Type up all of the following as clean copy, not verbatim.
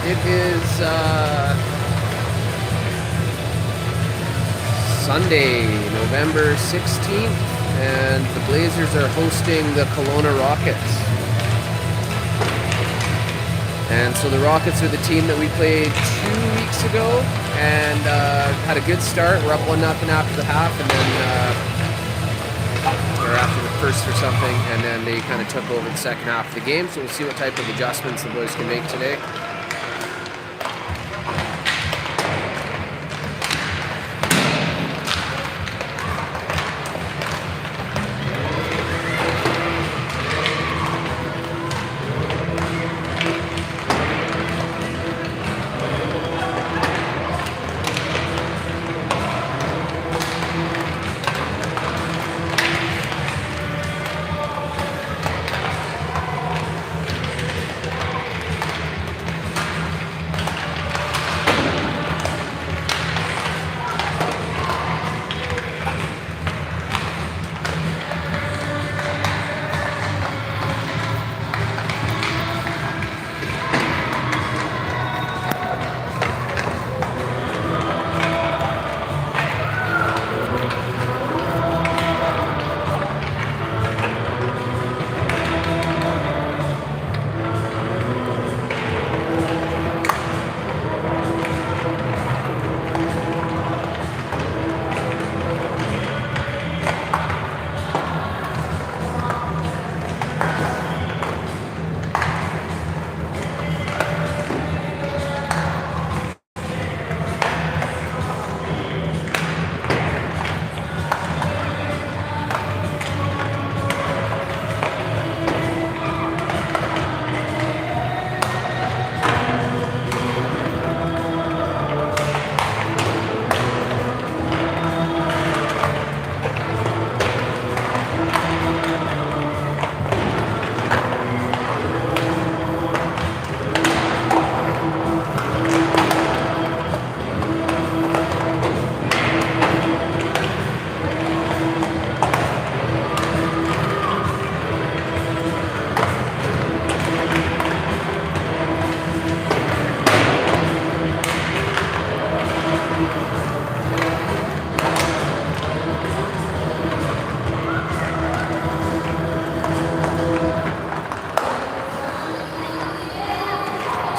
It is Sunday, November 16th, and the Blazers are hosting the Kelowna Rockets. And so the Rockets are the team that we played 2 weeks ago, and had a good start. We're up 1-0 after the half, and then or after the first or something, and then they kind of took over the second half of the game. So we'll see what type of adjustments the boys can make today.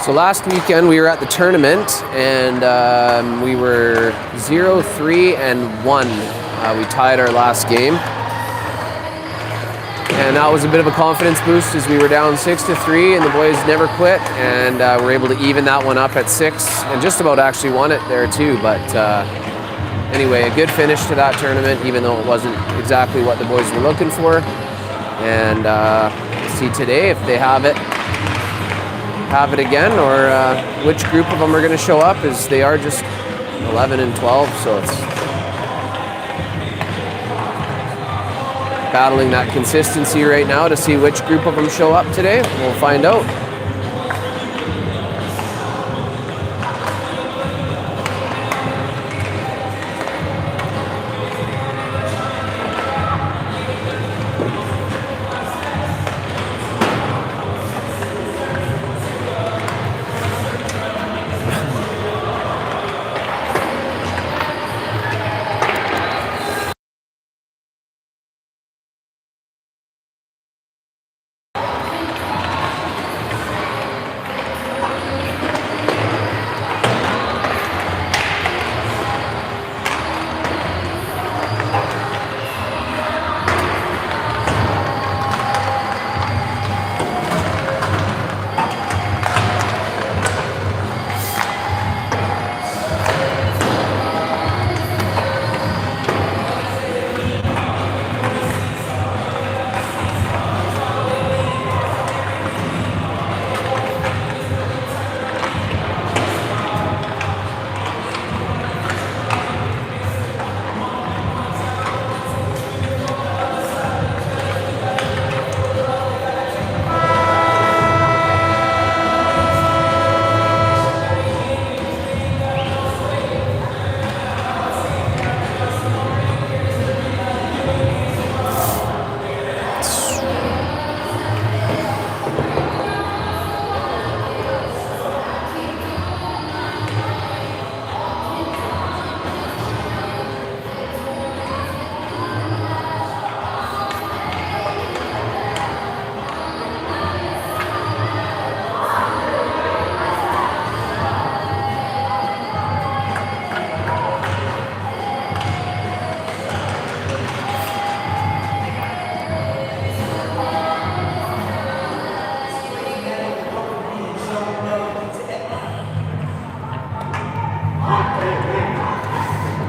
So last weekend we were at the tournament, and we were 0-3-1. We tied our last game, and that was a bit of a confidence boost as we were down 6-3, and the boys never quit, and were able to even that one up at 6, and just about actually won it there too. But anyway, a good finish to that tournament, even though it wasn't exactly what the boys were looking for. And see today if they have it again, or which group of them are going to show up, as they are just 11 and 12, so it's battling that consistency right now to see which group of them show up today. We'll find out.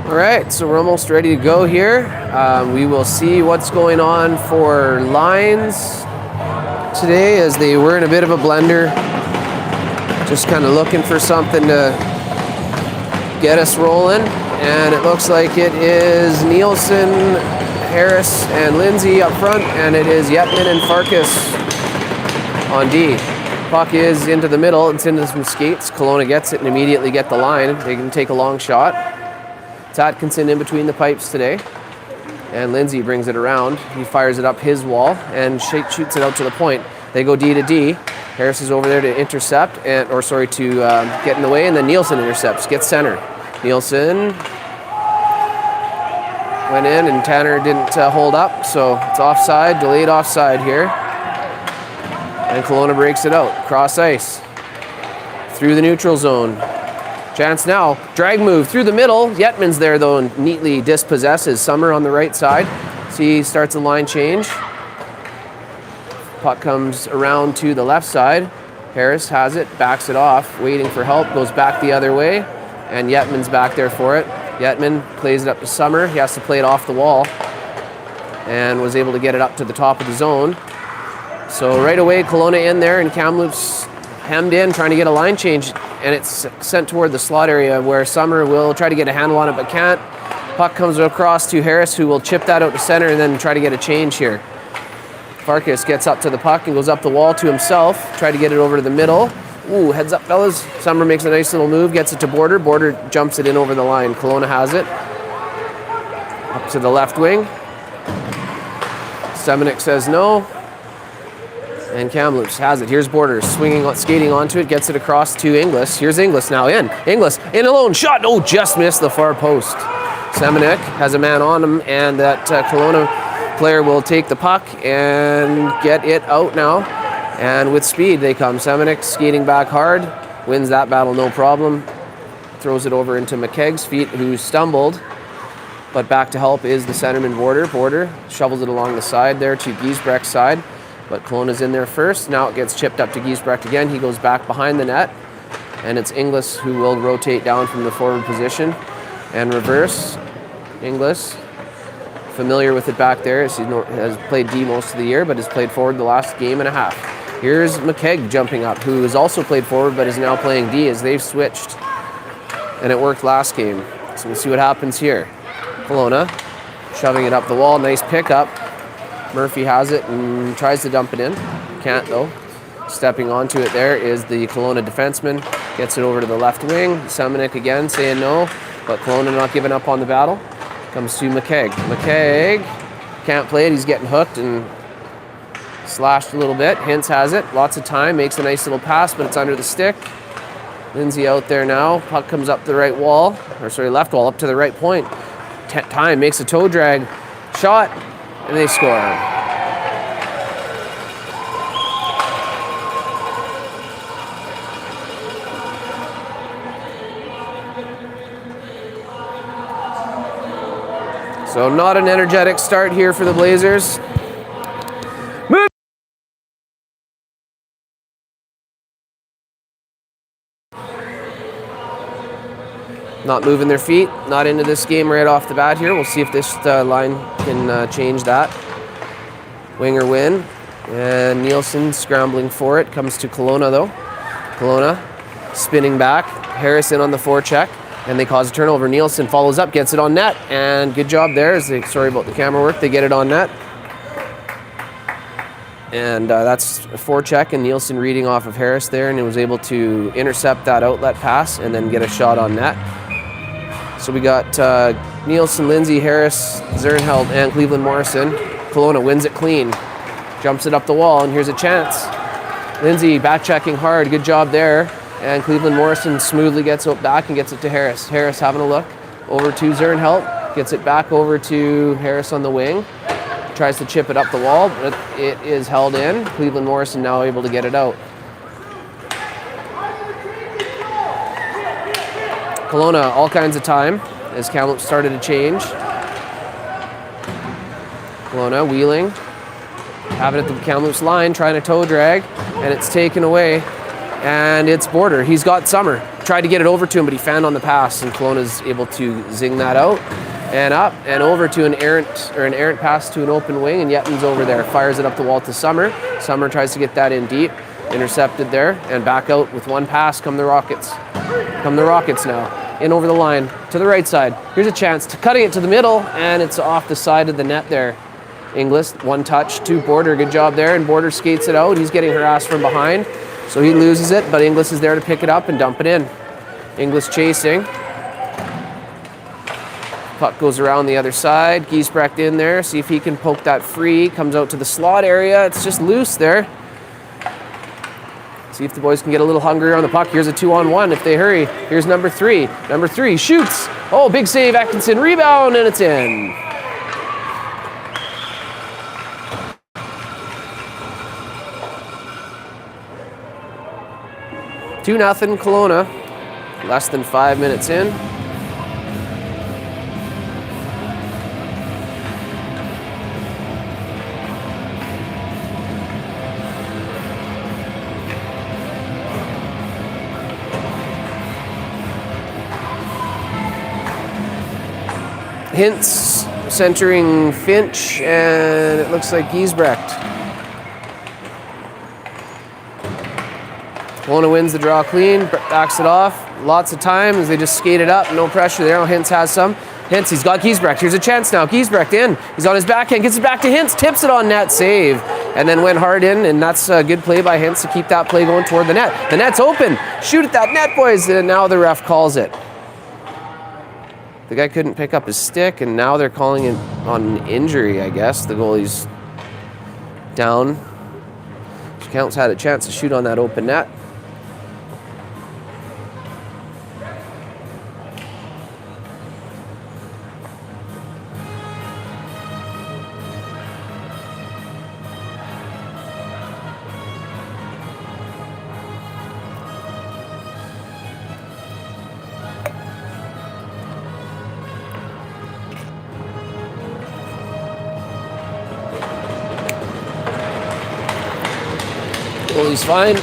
All right, so we're almost ready to go here. We will see what's going on for lines today, as they were in a bit of a blender. Just kind of looking for something to get us rolling. And it looks like it is Nielsen, Harris, and Lindsay up front, and it is Yetman and Farkas on D. Puck is into the middle. It's into some skates. Kelowna gets it and immediately get the line. They can take a long shot. It's Atkinson in between the pipes today. And Lindsay brings it around. He fires it up his wall and shoots it out to the point. They go D to D. Harris is over there to intercept, to get in the way, and then Nielsen intercepts, gets center. Nielsen went in, and Tanner didn't hold up, so it's offside, delayed offside here. And Kelowna breaks it out, cross ice, through the neutral zone. Chance now, drag move through the middle. Yetman's there though, and neatly dispossesses Summer on the right side. See, starts a line change. Puck comes around to the left side. Harris has it, backs it off, waiting for help, goes back the other way, and Yetman's back there for it. Yetman plays it up to Summer. He has to play it off the wall, and was able to get it up to the top of the zone. So right away, Kelowna in there, and Kamloops hemmed in, trying to get a line change, and it's sent toward the slot area where Summer will try to get a handle on it, but can't. Puck comes across to Harris, who will chip that out to center and then try to get a change here. Farkas gets up to the puck and goes up the wall to himself, try to get it over to the middle. Ooh, heads up, fellas. Summer makes a nice little move, gets it to Border. Border jumps it in over the line. Kelowna has it. Up to the left wing. Semenuk says no. And Kamloops has it. Here's Border skating onto it, gets it across to Inglis. Here's Inglis now in. Inglis in alone, shot. Oh, just missed the far post. Semenuk has a man on him, and that Kelowna player will take the puck and get it out now. And with speed they come. Semenuk skating back hard, wins that battle no problem. Throws it over into McKegg's feet, who stumbled. But back to help is the centerman Border. Border shovels it along the side there to Giesbrecht's side. But Kelowna's in there first. Now it gets chipped up to Giesbrecht again. He goes back behind the net. And it's Inglis who will rotate down from the forward position and reverse. Inglis, familiar with it back there, as he has played D most of the year, but has played forward the last game and a half. Here's McKegg jumping up, who has also played forward but is now playing D, as they've switched. And it worked last game. So we'll see what happens here. Kelowna shoving it up the wall. Nice pickup. Murphy has it and tries to dump it in. Can't though. Stepping onto it there is the Kelowna defenseman. Gets it over to the left wing. Semenuk again saying no, but Kelowna not giving up on the battle. Comes to McKegg. McKegg can't play it. He's getting hooked and slashed a little bit. Hintz has it. Lots of time. Makes a nice little pass, but it's under the stick. Lindsay out there now. Puck comes up the right wall. Left wall up to the right point. Time makes a toe drag. Shot. And they score. So not an energetic start here for the Blazers. Move! Not moving their feet, not into this game right off the bat here. We'll see if this line can change that. Winger win, and Nielsen scrambling for it. Comes to Kelowna though. Kelowna spinning back. Harris in on the forecheck, and they cause a turnover. Nielsen follows up, gets it on net, and good job there. Sorry about the camera work. They get it on net. And that's a forecheck, and Nielsen reading off of Harris there, and he was able to intercept that outlet pass and then get a shot on net. So we got Nielsen, Lindsay, Harris, Zernheld, and Cleveland Morrison. Kelowna wins it clean. Jumps it up the wall, and here's a chance. Lindsay back-checking hard. Good job there. And Cleveland Morrison smoothly gets it back and gets it to Harris. Harris having a look. Over to Zernheld. Gets it back over to Harris on the wing. Tries to chip it up the wall, but it is held in. Cleveland Morrison now able to get it out. Kelowna, all kinds of time as Kamloops started to change. Kelowna wheeling, have it at the Kamloops line, trying to toe drag, and it's taken away. And it's Border. He's got Summer. tried to get it over to him, but he fanned on the pass, and Kelowna's able to zing that out. And up and over to an errant pass to an open wing, and Yetman's over there, fires it up the wall to Summer. Summer tries to get that in deep, intercepted there, and back out with one pass come the Rockets. Come the Rockets now, in over the line, to the right side. Here's a chance to cutting it to the middle, and it's off the side of the net there. Inglis, one touch to Border, good job there, and Border skates it out. He's getting harassed from behind, so he loses it, but Inglis is there to pick it up and dump it in. Inglis chasing. Puck goes around the other side. Giesbrecht in there. See if he can poke that free. Comes out to the slot area. It's just loose there. See if the boys can get a little hungrier on the puck. Here's a 2-on-1 if they hurry. Here's number 3. Number 3 shoots. Oh, big save. Atkinson rebound, and it's in. Two nothing Kelowna. Less than 5 minutes in. Hintz centering Finch, and it looks like Giesbrecht. Kelowna wins the draw clean, backs it off. Lots of time as they just skate it up. No pressure there. Hintz has some. Hintz, he's got Giesbrecht. Here's a chance now. Giesbrecht in. He's on his backhand, gets it back to Hintz, tips it on net, save. And then went hard in, and that's a good play by Hintz to keep that play going toward the net. The net's open. Shoot at that net, boys. And now the ref calls it. The guy couldn't pick up his stick, and now they're calling it on an injury, I guess. The goalie's down. Counts had a chance to shoot on that open net. Goalie's fine.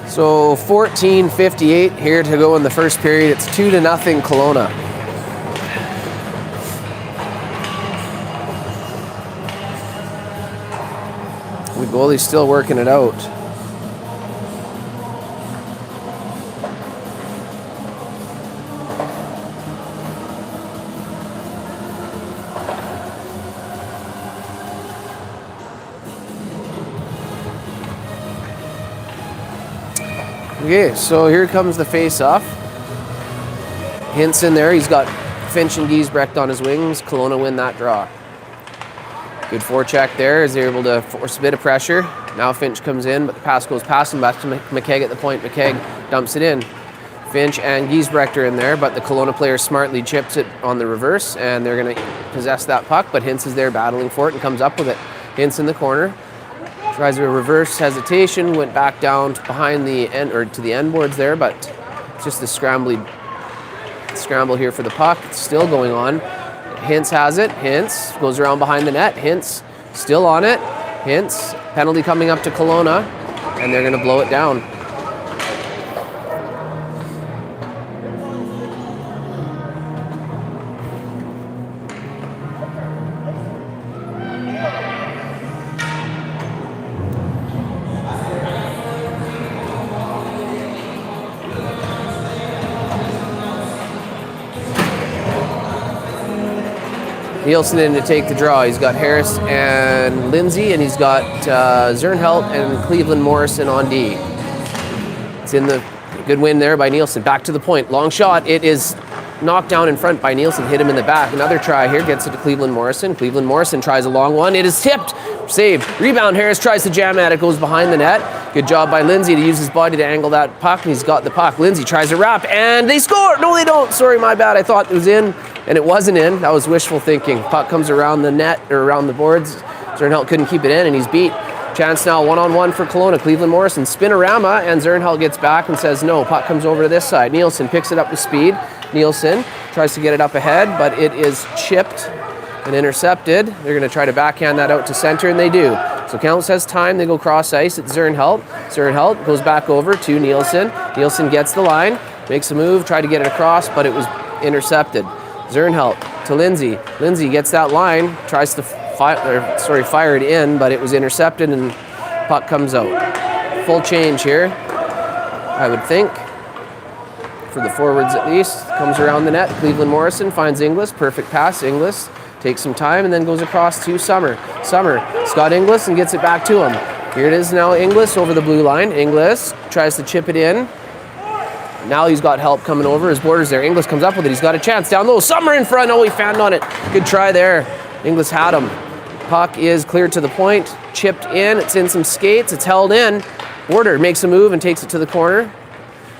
So 14:58 here to go in the first period. It's 2-0 Kelowna. The goalie's still working it out. Okay, so here comes the face-off. Hintz in there. He's got Finch and Giesbrecht on his wings. Kelowna win that draw. Good forecheck there as they're able to force a bit of pressure. Now Finch comes in, but the pass goes past him back to McKegg at the point. McKegg dumps it in. Finch and Giesbrecht are in there, but the Kelowna player smartly chips it on the reverse, and they're going to possess that puck, but Hintz is there battling for it and comes up with it. Hintz in the corner. Tries a reverse hesitation, went back down to behind the end, or to the end boards there, but it's just a scramble here for the puck. It's still going on. Hintz has it. Hintz goes around behind the net. Hintz still on it. Hintz, penalty coming up to Kelowna, and they're going to blow it down. Nielsen in to take the draw. He's got Harris and Lindsay, and he's got Zernhelt and Cleveland Morrison on D. It's in the good win there by Nielsen. Back to the point. Long shot. It is knocked down in front by Nielsen. Hit him in the back. Another try here. Gets it to Cleveland Morrison. Cleveland Morrison tries a long one. It is tipped. Saved. Rebound. Harris tries to jam at it. Goes behind the net. Good job by Lindsay to use his body to angle that puck. And he's got the puck. Lindsay tries to wrap, and they score. No, they don't. Sorry, my bad. I thought it was in, and it wasn't in. That was wishful thinking. Puck comes around the net, or around the boards. Zernhelt couldn't keep it in, and he's beat. Chance now, one-on-one for Kelowna. Cleveland Morrison, spinorama, and Zernhelt gets back and says no. Puck comes over to this side. Nielsen picks it up with speed. Nielsen tries to get it up ahead, but it is chipped and intercepted. They're going to try to backhand that out to center, and they do. So Kamloops has time. They go cross ice. It's Zernhelt. Zernhelt goes back over to Nielsen. Nielsen gets the line, makes a move, tried to get it across, but it was intercepted. Zernhelt to Lindsay. Lindsay gets that line, tries to fire it in, but it was intercepted, and puck comes out. Full change here, I would think, for the forwards at least. Comes around the net. Cleveland Morrison finds Inglis. Perfect pass. Inglis takes some time and then goes across to Summer. Scott Inglis, and gets it back to him. Here it is now, Inglis over the blue line. Inglis tries to chip it in. Now he's got help coming over. His border's there. Inglis comes up with it. He's got a chance down low. Summer in front. Oh, he fanned on it. Good try there. Inglis had him. Puck is cleared to the point. Chipped in. It's in some skates. It's held in. Border makes a move and takes it to the corner.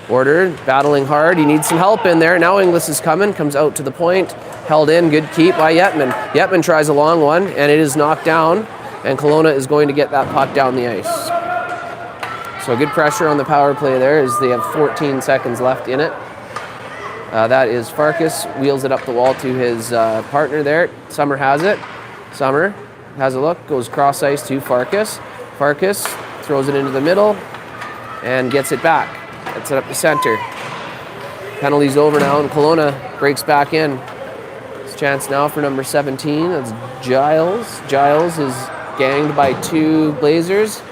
Border battling hard. He needs some help in there. Now Inglis is coming. Comes out to the point. Held in. Good keep by Yetman. Yetman tries a long one, and it is knocked down. And Kelowna is going to get that puck down the ice. So good pressure on the power play there as they have 14 seconds left in it. That is Farkas, wheels it up the wall to his partner there. Summer has it. Summer has a look, goes cross ice to Farkas. Farkas throws it into the middle and gets it back. Gets it up the center. Penalty's over now, and Kelowna breaks back in. It's a chance now for number 17. That's Giles. Giles is ganged by 2 Blazers.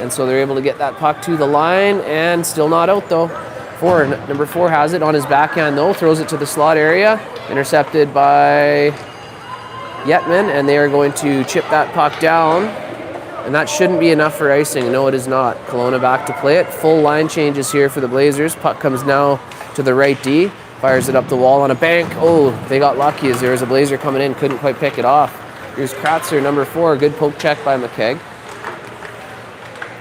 And so they're able to get that puck to the line, and still not out though. Number 4 has it on his backhand though, throws it to the slot area, intercepted by Yetman, and they are going to chip that puck down. And that shouldn't be enough for icing. No, it is not. Kelowna back to play it. Full line changes here for the Blazers. Puck comes now to the right D, fires it up the wall on a bank. Oh, they got lucky as there was a Blazer coming in, couldn't quite pick it off. Here's Kratzer, number 4, good poke check by McKegg.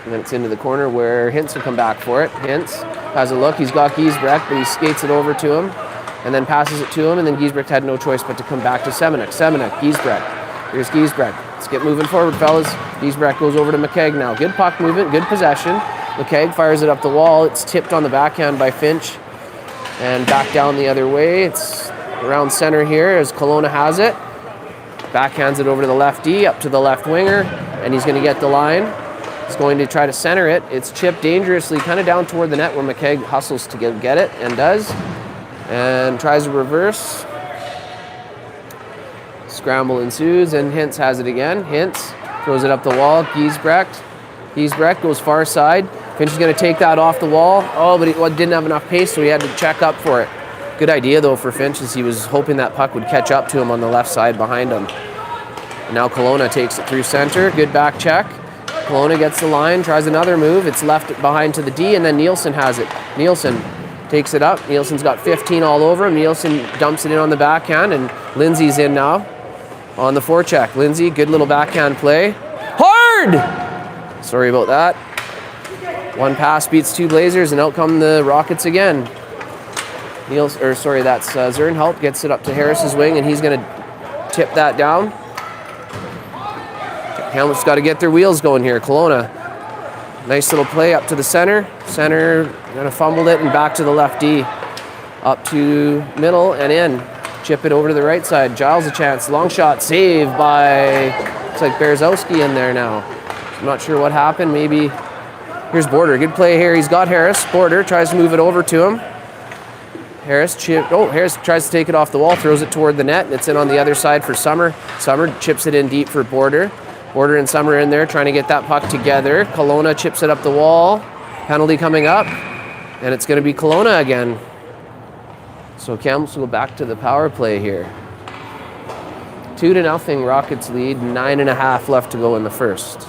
And then it's into the corner where Hintz will come back for it. Hintz has a look. He's got Giesbrecht, but he skates it over to him and then passes it to him. And then Giesbrecht had no choice but to come back to Semenuk. Giesbrecht. Here's Giesbrecht. Let's get moving forward, fellas. Giesbrecht goes over to McKegg now. Good puck movement, good possession. McKegg fires it up the wall. It's tipped on the backhand by Finch and back down the other way. It's around center here as Kelowna has it. Backhands it over to the left D, up to the left winger, and he's going to get the line. He's going to try to center it. It's chipped dangerously, kind of down toward the net where McKegg hustles to get it, and does. And tries to reverse. Scramble ensues, and Hintz has it again. Hintz throws it up the wall. Giesbrecht goes far side. Finch is going to take that off the wall. Oh, but he didn't have enough pace, so he had to check up for it. Good idea, though, for Finch, as he was hoping that puck would catch up to him on the left side behind him. And now Kelowna takes it through center. Good back check. Kelowna gets the line, tries another move. It's left behind to the D, and then Nielsen has it. Nielsen takes it up. Nielsen's got 15 all over him. Nielsen dumps it in on the backhand, and Lindsay's in now on the forecheck. Lindsay, good little backhand play. Hard! Sorry about that. One pass beats 2 Blazers, and out come the Rockets again. That's Zernhelt gets it up to Harris's wing, and he's going to tip that down. Hamlet's got to get their wheels going here. Kelowna, nice little play up to the center. Center kind of fumbled it and back to the left D. Up to middle and in. Chip it over to the right side. Giles a chance. Long shot saved by, looks like Berezowski in there now. I'm not sure what happened. Maybe, here's Border. Good play here. He's got Harris. Border tries to move it over to him. Harris tries to take it off the wall, throws it toward the net, and it's in on the other side for Summer. Summer chips it in deep for Border. Border and Summer in there trying to get that puck together. Kelowna chips it up the wall. Penalty coming up, and it's going to be Kelowna again. So Kamloops will go back to the power play here. 2-0 Rockets lead, 9.5 left to go in the first.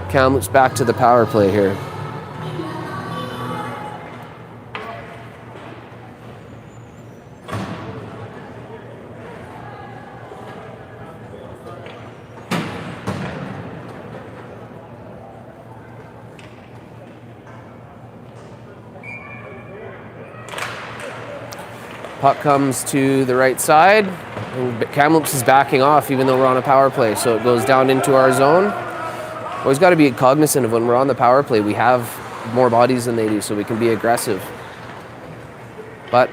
Kamloops back to the power play here. Puck comes to the right side, and Kamloops is backing off even though we're on a power play, so it goes down into our zone. Always got to be cognizant of when we're on the power play, we have more bodies than they do, so we can be aggressive. But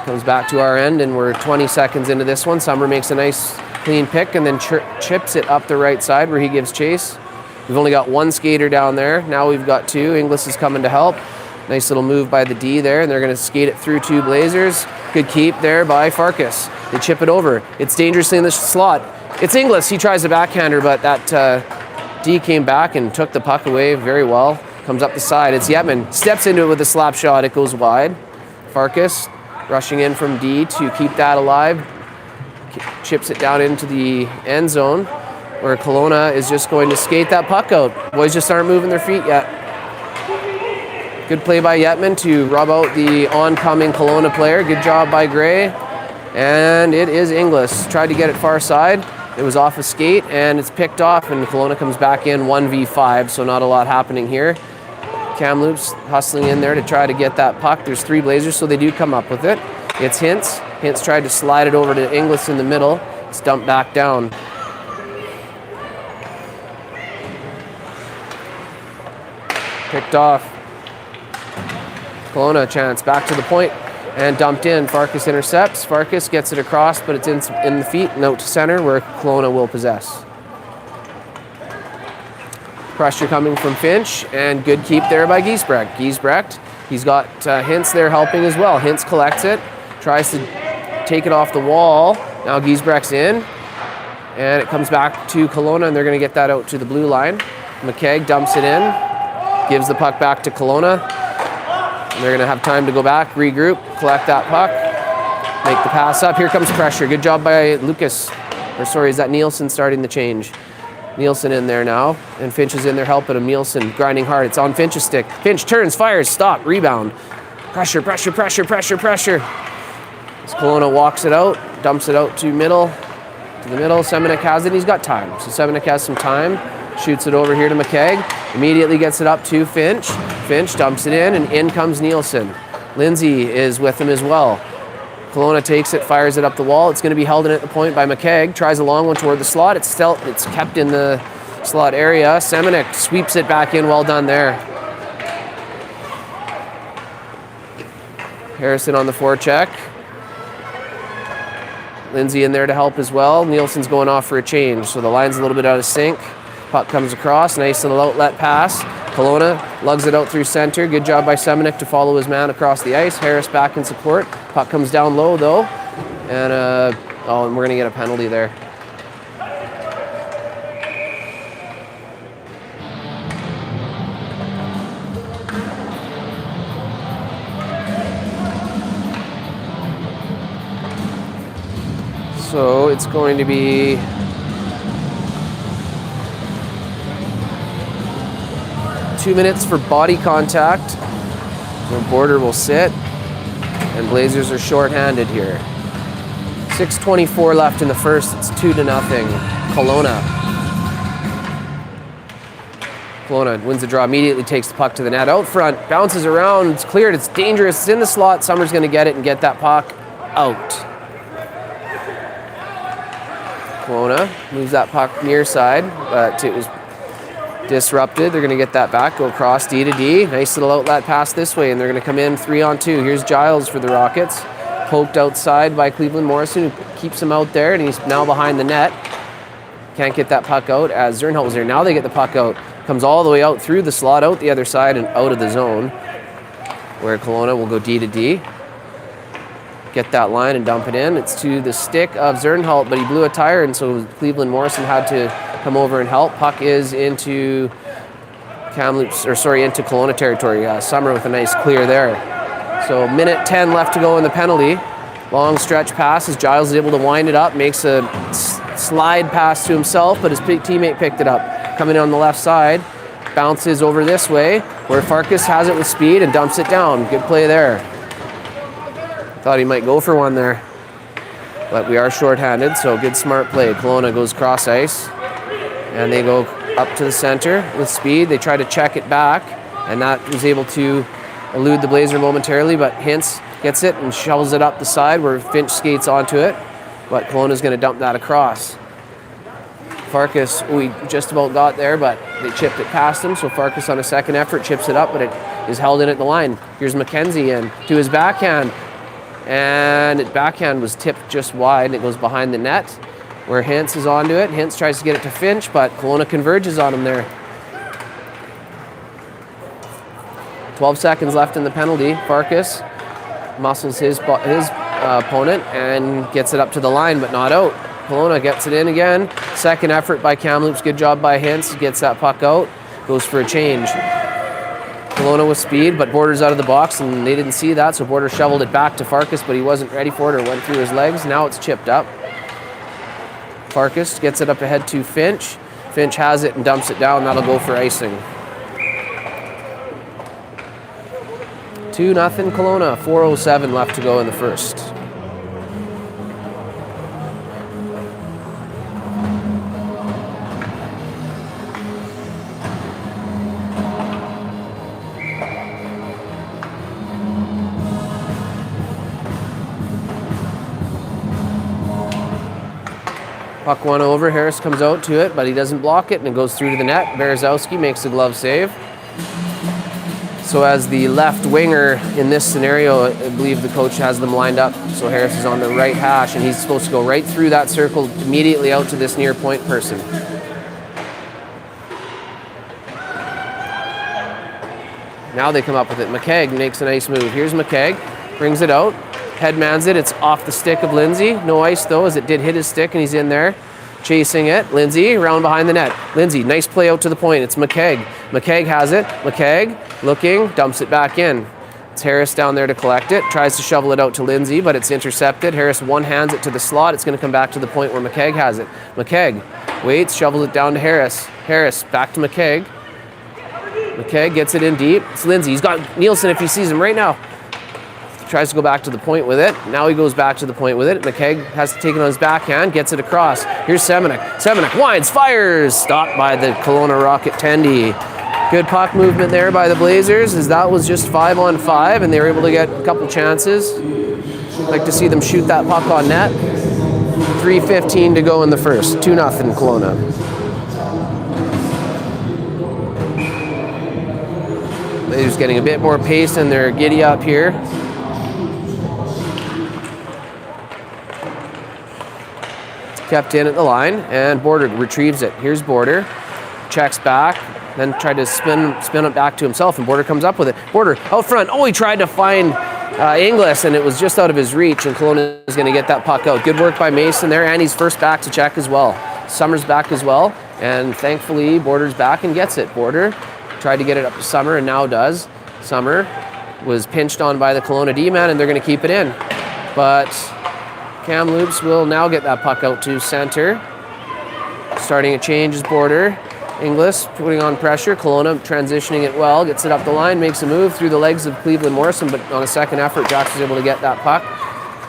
comes back to our end, and we're 20 seconds into this one. Summer makes a nice Clean pick and then chips it up the right side where he gives chase. We've only got one skater down there. Now we've got two. Inglis is coming to help. Nice little move by the D there, and they're going to skate it through two Blazers. Good keep there by Farkas. They chip it over. It's dangerously in the slot. It's Inglis. He tries a backhander, but that D came back and took the puck away very well. Comes up the side. It's Yetman. Steps into it with a slap shot. It goes wide. Farkas rushing in from D to keep that alive. Chips it down into the end zone, where Kelowna is just going to skate that puck out. Boys just aren't moving their feet yet. Good play by Yetman to rub out the oncoming Kelowna player. Good job by Gray. And it is Inglis. Tried to get it far side. It was off a skate, and it's picked off, and Kelowna comes back in 1v5, so not a lot happening here. Kamloops hustling in there to try to get that puck. There's three Blazers, so they do come up with it. It's Hintz. Hintz tried to slide it over to Inglis in the middle. It's dumped back down. Picked off. Kelowna chance back to the point and dumped in. Farkas intercepts. Farkas gets it across, but it's in the feet. Note to center where Kelowna will possess. Pressure coming from Finch, and good keep there by Giesbrecht. Giesbrecht, he's got Hintz there helping as well. Hintz collects it, tries to take it off the wall. Now Giesbrecht's in, and it comes back to Kelowna, and they're going to get that out to the blue line. McKegg dumps it in, gives the puck back to Kelowna. And they're going to have time to go back, regroup, collect that puck, make the pass up. Here comes pressure. Good job by Lucas. Or sorry, is that Nielsen starting the change? Nielsen in there now, and Finch is in there helping him. Nielsen grinding hard. It's on Finch's stick. Finch turns, fires, stop, rebound. Pressure, pressure, pressure, pressure, pressure. As Kelowna walks it out, dumps it out to the middle. Semenik has it. He's got time. So Semenik has some time. Shoots it over here to McKegg. Immediately gets it up to Finch. Finch dumps it in comes Nielsen. Lindsay is with him as well. Kelowna takes it, fires it up the wall. It's going to be held in at the point by McKegg. Tries a long one toward the slot. It's kept in the slot area. Semenik sweeps it back in. Well done there. Harrison on the forecheck. Lindsay in there to help as well. Nielsen's going off for a change, so the line's a little bit out of sync. Puck comes across, nice little outlet pass. Kelowna lugs it out through center. Good job by Semenik to follow his man across the ice. Harris back in support. Puck comes down low though, and and we're gonna get a penalty there. So it's going to be two minutes for body contact. The border will sit, and Blazers are shorthanded here. 6:24 left in the first. It's 2-0. Kelowna. Kelowna wins the draw, immediately takes the puck to the net. Out front, bounces around, it's cleared, it's dangerous, it's in the slot. Summers going to get it and get that puck out. Kelowna moves that puck near side, but it was disrupted. They're going to get that back, go across D to D. Nice little outlet pass this way, and they're going to come in 3-on-2. Here's Giles for the Rockets. Poked outside by Cleveland Morrison, who keeps him out there, and he's now behind the net. Can't get that puck out as Zernholt was there. Now they get the puck out. Comes all the way out through the slot, out the other side, and out of the zone, where Kelowna will go D to D. Get that line and dump it in. It's to the stick of Zernholt, but he blew a tire, and so Cleveland Morrison had to come over and help. Puck is into into Kelowna territory. Summer with a nice clear there. So minute 10 left to go in the penalty. Long stretch pass as Giles is able to wind it up, makes a slide pass to himself, but his teammate picked it up. Coming on the left side, bounces over this way, where Farkas has it with speed and dumps it down. Good play there. Thought he might go for one there, but we are shorthanded, so good smart play. Kelowna goes cross ice, and they go up to the center with speed. They try to check it back, and that was able to elude the Blazer momentarily, but Hintz gets it and shovels it up the side where Finch skates onto it, but Kelowna's going to dump that across. Farkas, we just about got there, but they chipped it past him, so Farkas on a second effort chips it up, but it is held in at the line. Here's McKenzie in to his backhand, and backhand was tipped just wide, and it goes behind the net. where Hintz is onto it. Hintz tries to get it to Finch, but Kelowna converges on him there. 12 seconds left in the penalty. Farkas muscles his opponent and gets it up to the line, but not out. Kelowna gets it in again. Second effort by Kamloops. Good job by Hintz. Gets that puck out. Goes for a change. Kelowna with speed, but Border's out of the box, and they didn't see that, so Border shoveled it back to Farkas, but he wasn't ready for it or went through his legs. Now it's chipped up. Farkas gets it up ahead to Finch. Finch has it and dumps it down. That'll go for icing. 2-0 Kelowna. 4:07 left to go in the first. Puck one over, Harris comes out to it, but he doesn't block it, and it goes through to the net. Berezowski makes a glove save. So as the left winger in this scenario, I believe the coach has them lined up. So Harris is on the right hash, and he's supposed to go right through that circle immediately out to this near point person. Now they come up with it. McKegg makes a nice move. Here's McKegg, brings it out. Headmans it. It's off the stick of Lindsay. No ice though, as it did hit his stick, and he's in there chasing it. Lindsay around behind the net. Lindsay, nice play out to the point. It's McKegg. McKegg has it. McKegg looking, dumps it back in. It's Harris down there to collect it. Tries to shovel it out to Lindsay, but it's intercepted. Harris one-hands it to the slot. It's going to come back to the point where McKegg has it. McKegg waits, shovels it down to Harris. Harris back to McKegg. McKegg gets it in deep. It's Lindsay. He's got Nielsen if he sees him right now. Tries to go back to the point with it. Now he goes back to the point with it. McKegg has to take it on his backhand, gets it across. Here's Semenik. Semenik winds, fires. Stopped by the Kelowna Rocket Tendy. Good puck movement there by the Blazers, as that was just 5-on-5, and they were able to get a couple chances. I'd like to see them shoot that puck on net. 3:15 to go in the first. 2-0 Kelowna. Blazers getting a bit more pace, and they're giddy up here. Kept in at the line, and Border retrieves it. Here's Border, checks back, then tried to spin it back to himself, and Border comes up with it. Border out front. Oh, he tried to find Inglis, and it was just out of his reach, and Kelowna is going to get that puck out. Good work by Mason there, and he's first back to check as well. Summer's back as well, and thankfully Border's back and gets it. Border tried to get it up to Summer, and now does. Summer was pinched on by the Kelowna D-man, and they're going to keep it in. But Kamloops will now get that puck out to center. Starting a change is Border. Inglis putting on pressure. Kelowna transitioning it well. Gets it up the line. Makes a move through the legs of Cleveland Morrison. But on a second effort, Jocks is able to get that puck.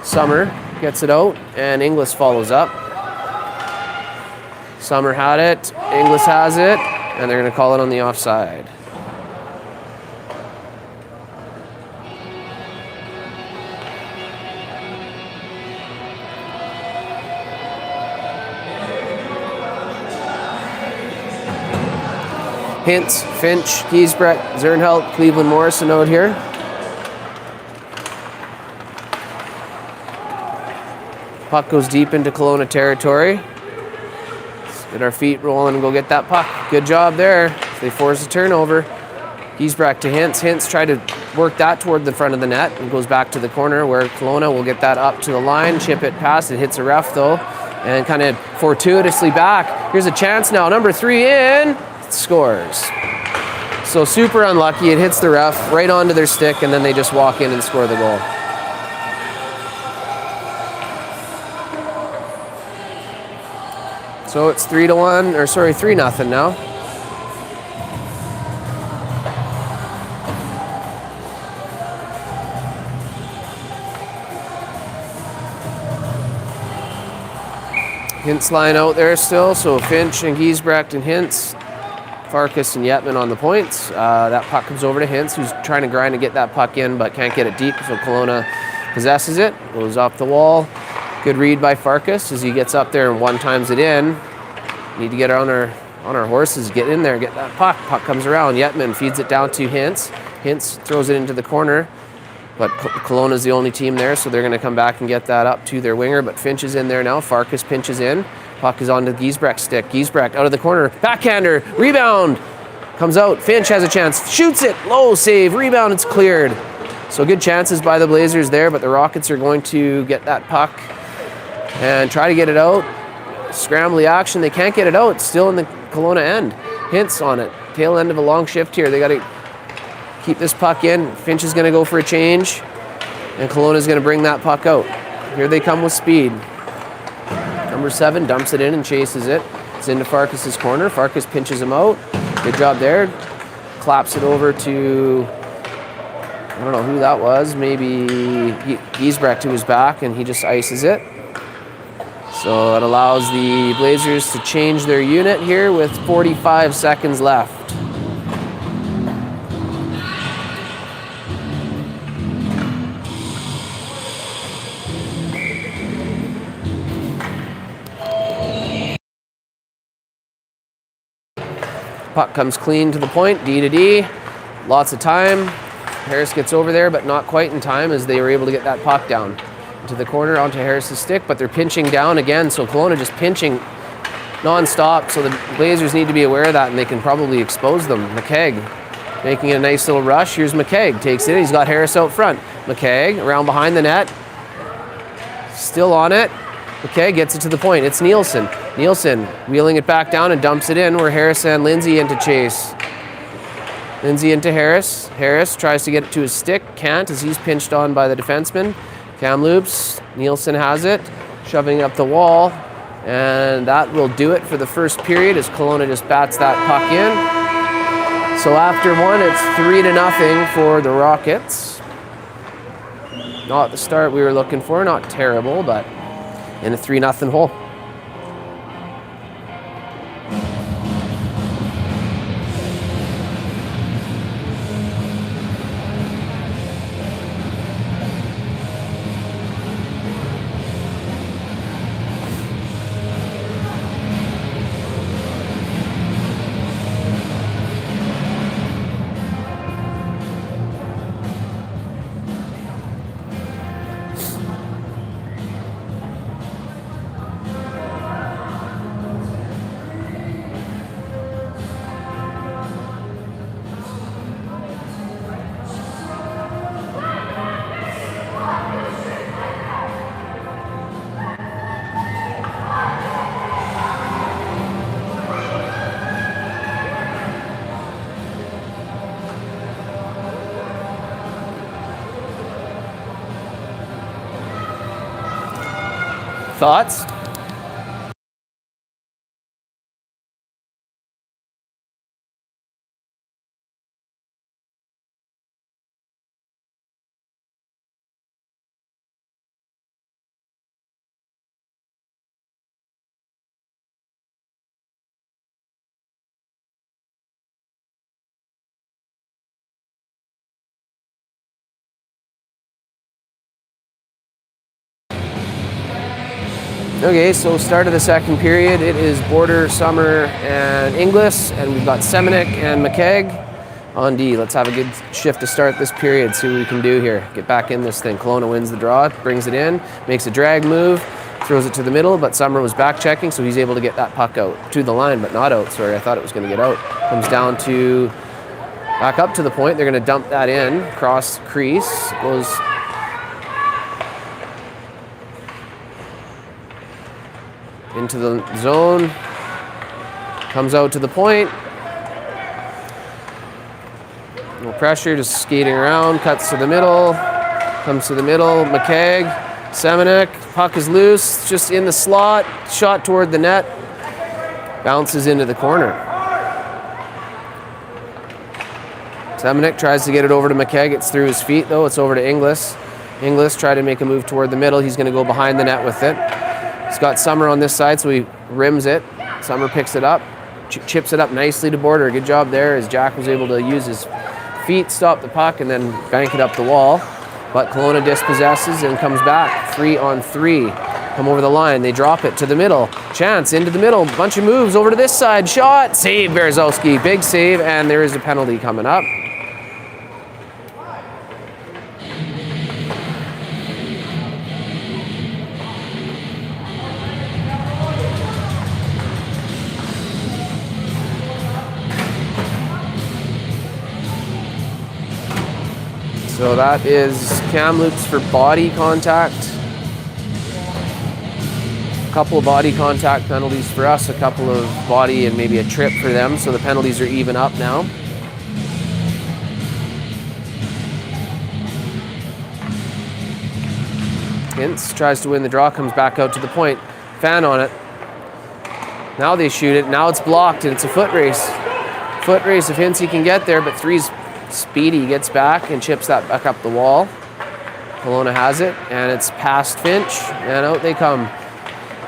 Summer gets it out. And Inglis follows up. Summer had it. Inglis has it. And they're going to call it on the offside. Hintz, Finch, Giesbrecht, Zernhelt, Cleveland Morrison out here. Puck goes deep into Kelowna territory. Let's get our feet rolling and go get that puck. Good job there. They force a turnover. Giesbrecht to Hintz. Hintz tried to work that toward the front of the net and goes back to the corner where Kelowna will get that up to the line, chip it past. It hits a ref though, and kind of fortuitously back. Here's a chance now. Number 3 in. Scores. So super unlucky. It hits the ref right onto their stick, and then they just walk in and score the goal. So it's 3-0 now. Hintz line out there still, so Finch and Giesbrecht and Hintz. Farkas and Yetman on the points. That puck comes over to Hintz, who's trying to grind to get that puck in, but can't get it deep, so Kelowna possesses it. Goes off the wall. Good read by Farkas as he gets up there and one-times it in. Need to get on our horses, get in there, get that puck. Puck comes around. Yetman feeds it down to Hintz. Hintz throws it into the corner, but Kelowna is the only team there, so they're going to come back and get that up to their winger, but Finch is in there now. Farkas pinches in. Puck is on to Giesbrecht's stick. Giesbrecht out of the corner. Backhander. Rebound. Comes out. Finch has a chance. Shoots it. Low save. Rebound. It's cleared. So good chances by the Blazers there, but the Rockets are going to get that puck and try to get it out. Scrambly action. They can't get it out. It's still in the Kelowna end. Hintz on it. Tail end of a long shift here. They got to keep this puck in. Finch is going to go for a change, and Kelowna is going to bring that puck out. Here they come with speed. Number 7 dumps it in and chases it. It's into Farkas's corner. Farkas pinches him out. Good job there. Claps it over to, I don't know who that was. Maybe Giesbrecht, to his back, and he just ices it. So it allows the Blazers to change their unit here with 45 seconds left. Puck comes clean to the point, D to D. Lots of time. Harris gets over there, but not quite in time as they were able to get that puck down to the corner onto Harris's stick, but they're pinching down again, so Kelowna just pinching non-stop, so the Blazers need to be aware of that, and they can probably expose them. McKegg making a nice little rush. Here's McKegg, takes it, he's got Harris out front. McKegg around behind the net, still on it. McKegg gets it to the point, it's Nielsen. Nielsen wheeling it back down and dumps it in where Harris and Lindsay into chase. Lindsay into Harris. Harris tries to get it to his stick, can't as he's pinched on by the defenseman. Kamloops, Nielsen has it, shoving it up the wall, and that will do it for the first period as Kelowna just bats that puck in. So after one, it's 3-0 for the Rockets. Not the start we were looking for, not terrible, but in a 3-0 hole. Thoughts? Okay, so start of the second period. It is Border, Summer, and Inglis, and we've got Semenik and McKegg on D. Let's have a good shift to start this period, see what we can do here. Get back in this thing. Kelowna wins the draw, brings it in, makes a drag move, throws it to the middle, but Summer was back checking, so he's able to get that puck out to the line, but not out. Sorry, I thought it was going to get out. Comes down to, back up to the point. They're going to dump that in, cross crease, goes into the zone, comes out to the point. No pressure, just skating around, cuts to the middle, comes to the middle. McKegg, Semenik, puck is loose, just in the slot, shot toward the net, bounces into the corner. Semenik tries to get it over to McKegg. It's through his feet though. It's over to Inglis. Inglis tried to make a move toward the middle. He's going to go behind the net with it. He's got Summer on this side, so he rims it. Summer picks it up, chips it up nicely to Border. Good job there as Jack was able to use his feet, stop the puck, and then bank it up the wall. But Kelowna dispossesses and comes back 3-on-3. Come over the line. They drop it to the middle. Chance into the middle. Bunch of moves over to this side. Shot. Save, Berezowski. Big save, and there is a penalty coming up. So that is Kamloops for body contact. A couple of body contact penalties for us, a couple of body and maybe a trip for them. So the penalties are even up now. Hintz tries to win the draw, comes back out to the point. Fan on it. Now they shoot it. Now it's blocked and it's a foot race. Foot race if Hintz can get there, but 3's speedy, gets back and chips that back up the wall. Kelowna has it and it's past Finch and out they come.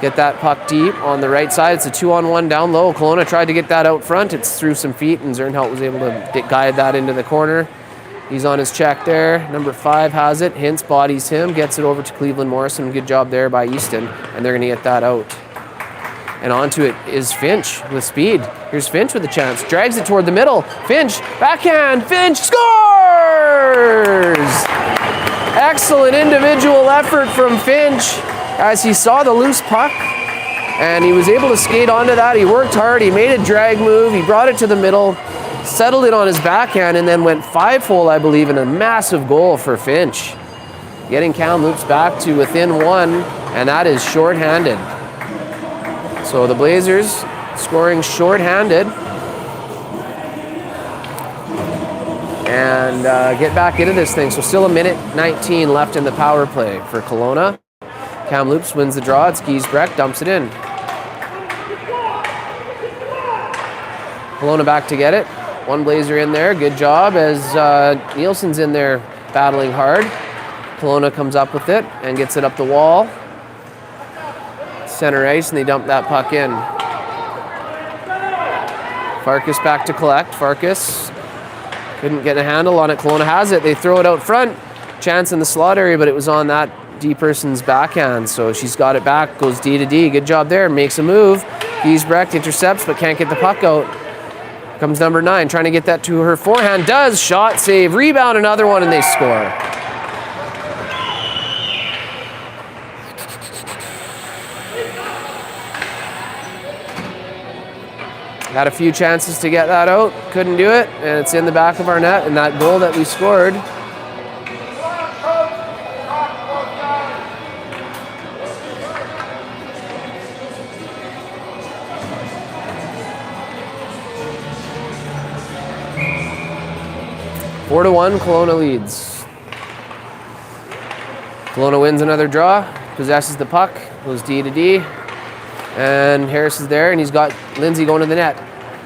Get that puck deep on the right side. It's a 2-on-1 down low. Kelowna tried to get that out front. It's through some feet and Zernhout was able to guide that into the corner. He's on his check there. Number 5 has it. Hintz bodies him, gets it over to Cleveland Morrison. Good job there by Easton, and they're going to get that out. And onto it is Finch with speed. Here's Finch with a chance. Drags it toward the middle. Finch, backhand. Finch scores! Excellent individual effort from Finch as he saw the loose puck, and he was able to skate onto that. He worked hard. He made a drag move. He brought it to the middle, settled it on his backhand, and then went 5-hole, I believe, in a massive goal for Finch. Getting Kamloops back to within 1, and that is shorthanded. So the Blazers scoring shorthanded and get back into this thing. So still 1:19 left in the power play for Kelowna. Kamloops wins the draw. It's Giesbrecht, dumps it in. Kelowna back to get it. One Blazer in there. Good job as Nielsen's in there battling hard. Kelowna comes up with it and gets it up the wall. Center ice, and they dump that puck in. Farkas back to collect. Farkas couldn't get a handle on it. Kelowna has it. They throw it out front. Chance in the slot area, but it was on that D person's backhand. So she's got it back. Goes D to D. Good job there. Makes a move. Giesbrecht intercepts, but can't get the puck out. Comes number 9, trying to get that to her forehand. Does. Shot, save, rebound, another one, and they score. Had a few chances to get that out, couldn't do it, and it's in the back of our net, and that goal that we scored. Four to 1, Kelowna leads. Kelowna wins another draw, possesses the puck, goes D to D. And Harris is there, and he's got Lindsay going to the net.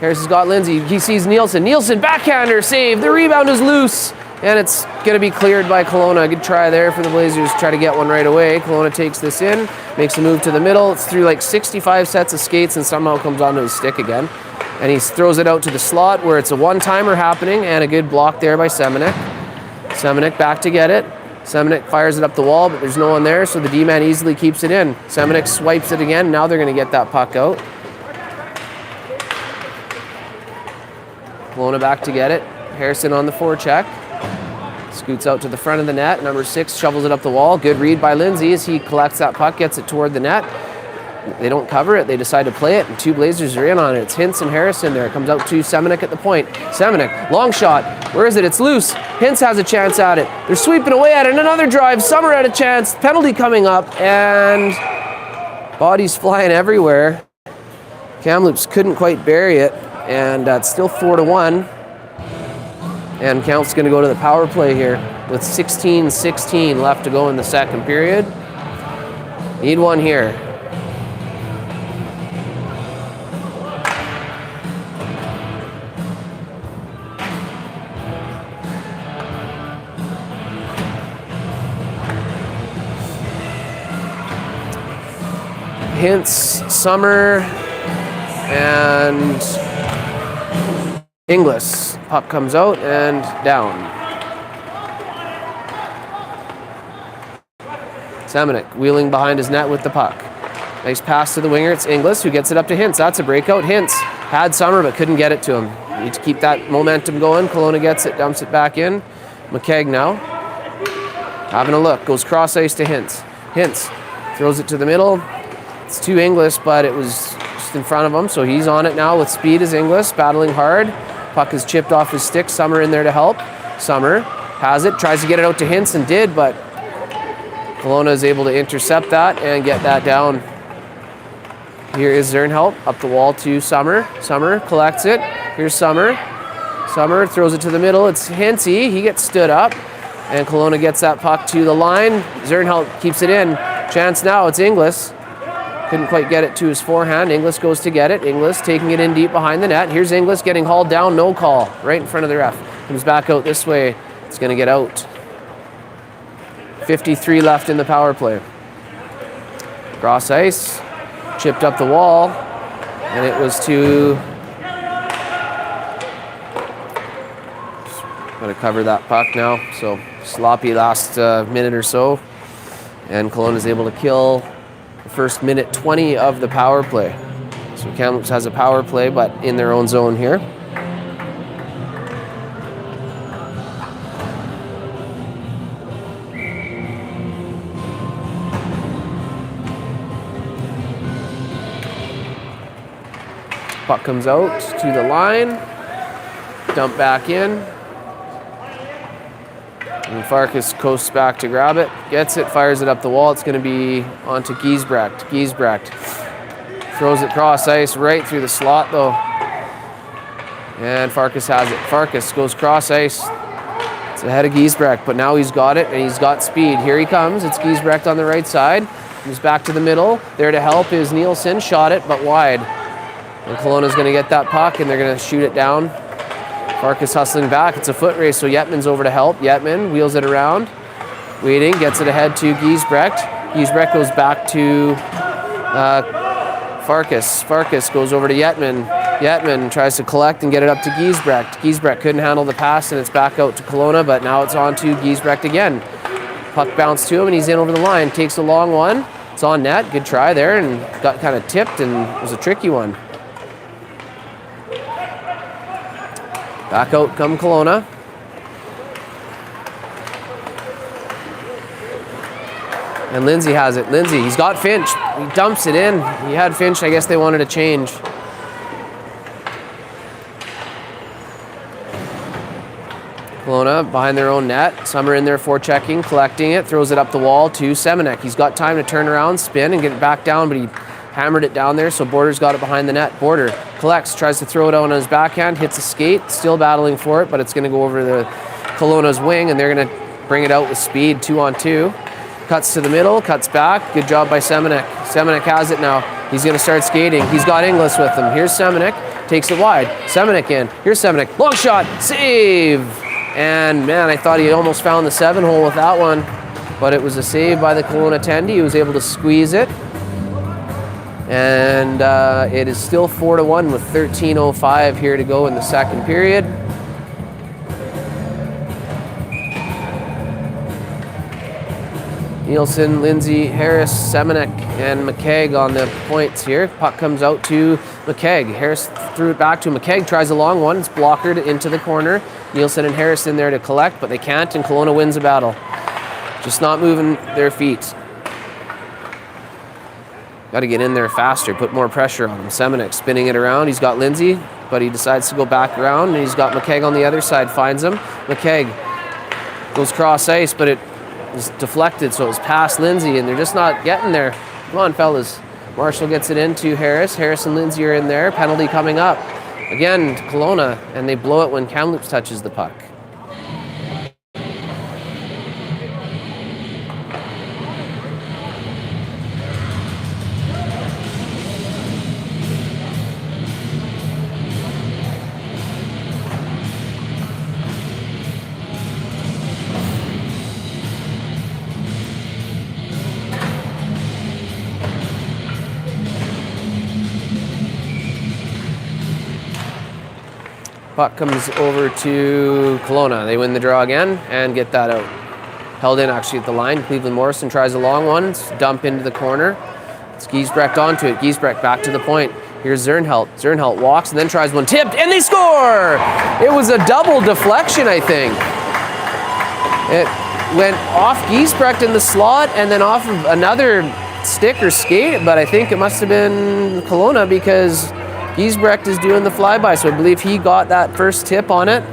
Harris has got Lindsay. He sees Nielsen. Nielsen, backhander, save. The rebound is loose, and it's going to be cleared by Kelowna. Good try there for the Blazers. Try to get one right away. Kelowna takes this in, makes a move to the middle. It's through like 65 sets of skates and somehow comes onto his stick again. And he throws it out to the slot where it's a one-timer happening, and a good block there by Semenuk. Semenuk back to get it. Semenuk fires it up the wall, but there's no one there, so the D-man easily keeps it in. Semenuk swipes it again. Now they're going to get that puck out. Kelowna back to get it. Harrison on the forecheck. Scoots out to the front of the net. Number 6 shovels it up the wall. Good read by Lindsay as he collects that puck, gets it toward the net. They don't cover it. They decide to play it, and 2 Blazers are in on it. It's Hintz and Harrison there. Comes out to Semenuk at the point. Semenuk, long shot. Where is it? It's loose. Hintz has a chance at it. They're sweeping away at it. Another drive. Summer had a chance. Penalty coming up, and bodies flying everywhere. Kamloops couldn't quite bury it, and it's still 4 to 1. And Count's going to go to the power play here with 16-16 left to go in the second period. Need one here. Hintz, Summer, and Inglis. Puck comes out and down. Semenuk wheeling behind his net with the puck. Nice pass to the winger. It's Inglis who gets it up to Hintz. That's a breakout. Hintz had Summer but couldn't get it to him. Need to keep that momentum going. Kelowna gets it, dumps it back in. McKegg now. Having a look. Goes cross ice to Hintz. Hintz throws it to the middle. It's to Inglis, but it was just in front of him, so he's on it now with speed as Inglis, battling hard. Puck is chipped off his stick. Summer in there to help. Summer has it, tries to get it out to Hinson, did, but Kelowna is able to intercept that and get that down. Here is Zernhelt, up the wall to Summer. Summer collects it. Here's Summer. Summer throws it to the middle. It's Hinsey. He gets stood up. And Kelowna gets that puck to the line. Zernhelt keeps it in. Chance now, it's Inglis. Couldn't quite get it to his forehand. Inglis goes to get it. Inglis taking it in deep behind the net. Here's Inglis getting hauled down. No call. Right in front of the ref. Comes back out this way. It's going to get out. 53 left in the power play. Cross ice. Chipped up the wall. And it was to... Going to cover that puck now. So sloppy last minute or so. And Kelowna is able to kill the first minute 20 of the power play. So Kamloops has a power play, but in their own zone here. Puck comes out to the line. Dump back in. And Farkas coasts back to grab it. Gets it, fires it up the wall. It's going to be onto Giesbrecht. Giesbrecht throws it cross ice right through the slot though. And Farkas has it. Farkas goes cross ice. It's ahead of Giesbrecht, but now he's got it and he's got speed. Here he comes. It's Giesbrecht on the right side. He's back to the middle. There to help is Nielsen. Shot it, but wide. And Kelowna's going to get that puck and they're going to shoot it down. Farkas hustling back. It's a foot race, so Yetman's over to help. Yetman wheels it around. Waiting, gets it ahead to Giesbrecht. Giesbrecht goes back to Farkas. Farkas goes over to Yetman. Yetman tries to collect and get it up to Giesbrecht. Giesbrecht couldn't handle the pass and it's back out to Kelowna, but now it's on to Giesbrecht again. Puck bounced to him and he's in over the line. Takes a long one. It's on net. Good try there and got kind of tipped and it was a tricky one. Back out come Kelowna. And Lindsay has it. Lindsay, he's got Finch. He dumps it in. He had Finch. I guess they wanted to change. Kelowna behind their own net. Summer in there forechecking, collecting it, throws it up the wall to Semenek. He's got time to turn around, spin, and get it back down, but he hammered it down there, so Border's got it behind the net. Border collects, tries to throw it out on his backhand, hits a skate, still battling for it, but it's going to go over the Kelowna's wing, and they're going to bring it out with speed, 2-on-2. Cuts to the middle, cuts back. Good job by Semenek. Semenek has it now. He's going to start skating. He's got Inglis with him. Here's Semenek, takes it wide. Semenek in. Here's Semenek. Long shot, save! And man, I thought he almost found the 7-hole with that one, but it was a save by the Kelowna Tendy. He was able to squeeze it. And it is still 4-1 with 13:05 here to go in the second period. Nielsen, Lindsay, Harris, Semenek, and McKegg on the points here. Puck comes out to McKegg. Harris threw it back to McKegg, tries a long one. It's blockered into the corner. Nielsen and Harris in there to collect, but they can't, and Kelowna wins the battle. Just not moving their feet. Got to get in there faster, put more pressure on him. Semenek spinning it around. He's got Lindsay, but he decides to go back around, and he's got McKegg on the other side, finds him. McKegg goes cross ice, but it was deflected, so it was past Lindsay, and they're just not getting there. Come on, fellas. Marshall gets it into Harris. Harris and Lindsay are in there. Penalty coming up. Again, Kelowna, and they blow it when Kamloops touches the puck. Puck comes over to Kelowna. They win the draw again and get that out. Held in actually at the line. Cleveland Morrison tries a long one. It's dump into the corner. It's Giesbrecht onto it. Giesbrecht back to the point. Here's Zernhelt. Zernhelt walks and then tries one tipped, and they score! It was a double deflection, I think. It went off Giesbrecht in the slot and then off of another stick or skate, but I think it must have been Kelowna because Giesbrecht is doing the flyby, so I believe he got that first tip on it.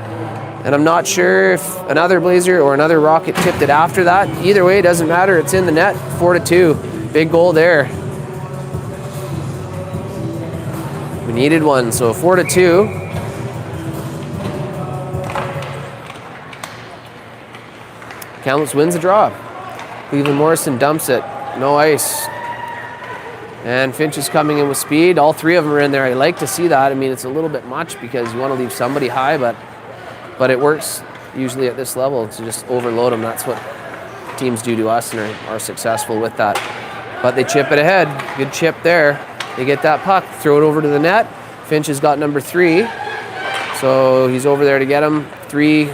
And I'm not sure if another Blazer or another Rocket tipped it after that. Either way, it doesn't matter. It's in the net, 4-2. Big goal there. We needed one, so 4-2. Kamloops wins the draw. Cleveland Morrison dumps it. No ice. And Finch is coming in with speed. All three of them are in there. I like to see that. I mean, it's a little bit much because you want to leave somebody high, but it works usually at this level to just overload them. That's what teams do to us and are successful with that. But they chip it ahead. Good chip there. They get that puck, throw it over to the net. Finch has got number 3. So he's over there to get him. 3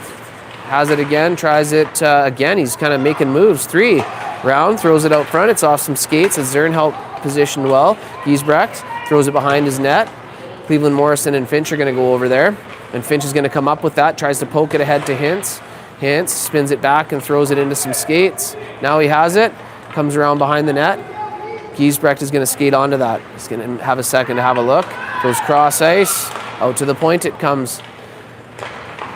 has it again, tries it again. He's kind of making moves. 3 round, throws it out front. It's off some skates as Zernhout positioned well. Giesbrecht throws it behind his net. Cleveland Morrison and Finch are going to go over there. And Finch is going to come up with that, tries to poke it ahead to Hintz. Hintz spins it back and throws it into some skates. Now he has it, comes around behind the net. Giesbrecht is going to skate onto that. He's going to have a second to have a look. Goes cross ice, out to the point it comes.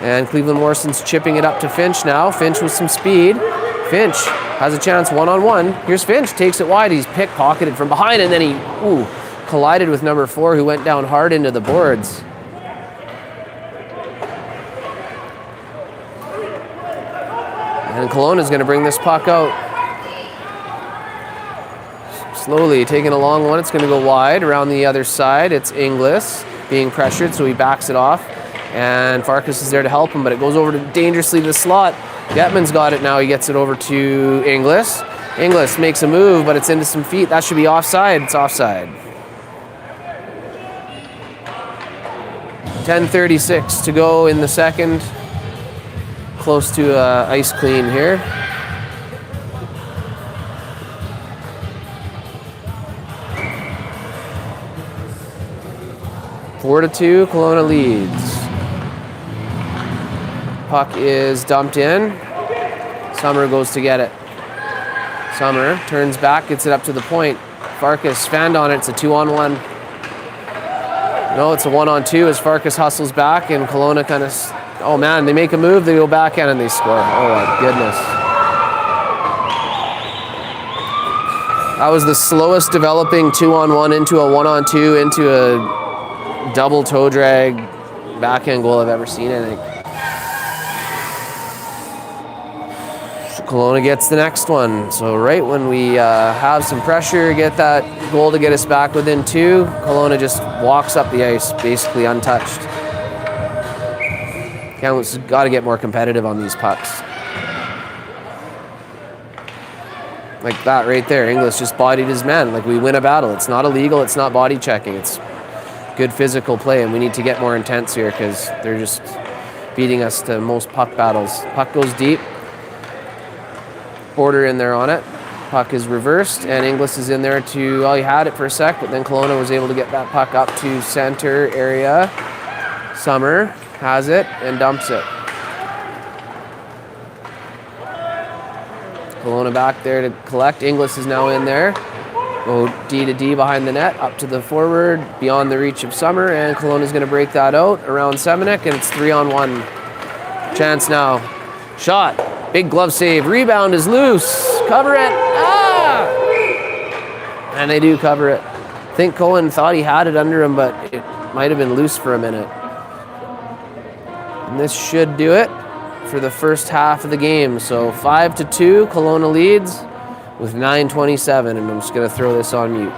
And Cleveland Morrison's chipping it up to Finch now. Finch with some speed. Finch has a chance one-on-one. Here's Finch, takes it wide. He's pickpocketed from behind, and then he collided with number 4, who went down hard into the boards. And Kelowna's going to bring this puck out. Slowly taking a long one. It's going to go wide around the other side. It's Inglis being pressured, so he backs it off. And Farkas is there to help him, but it goes over dangerously to the slot. Getman's got it now. He gets it over to Inglis. Inglis makes a move, but it's into some feet. That should be offside. It's offside. 10:36 to go in the second. Close to ice clean here. Four to 2, Kelowna leads. Puck is dumped in. Summer goes to get it. Summer turns back, gets it up to the point. Farkas fanned on it. It's a 2-on-1. No, it's a 1-on-2 as Farkas hustles back and Kelowna kind of... Oh man, they make a move, they go backhand and they score. Oh my goodness. That was the slowest developing 2-on-1 into a 1-on-2 into a double toe drag backhand goal I've ever seen, I think. Kelowna gets the next one. So right when we have some pressure, get that goal to get us back within 2, Kelowna just walks up the ice, basically untouched. Kamloops has got to get more competitive on these pucks. Like that right there, Inglis just bodied his man. Like we win a battle. It's not illegal, it's not body checking. It's good physical play, and we need to get more intense here because they're just beating us to most puck battles. Puck goes deep. Border in there on it. Puck is reversed, and Inglis is in there to, well, he had it for a sec, but then Kelowna was able to get that puck up to center area. Summer has it and dumps it. Kelowna back there to collect. Inglis is now in there. Go D to D behind the net, up to the forward, beyond the reach of Summer, and Kelowna's going to break that out around Semenuk, and it's 3-on-1. Chance now. Shot. Big glove save. Rebound is loose. Cover it. Ah! And they do cover it. I think Cohen thought he had it under him, but it might have been loose for a minute. And this should do it for the first half of the game. So 5-2, Kelowna leads with 9:27, and I'm just going to throw this on mute.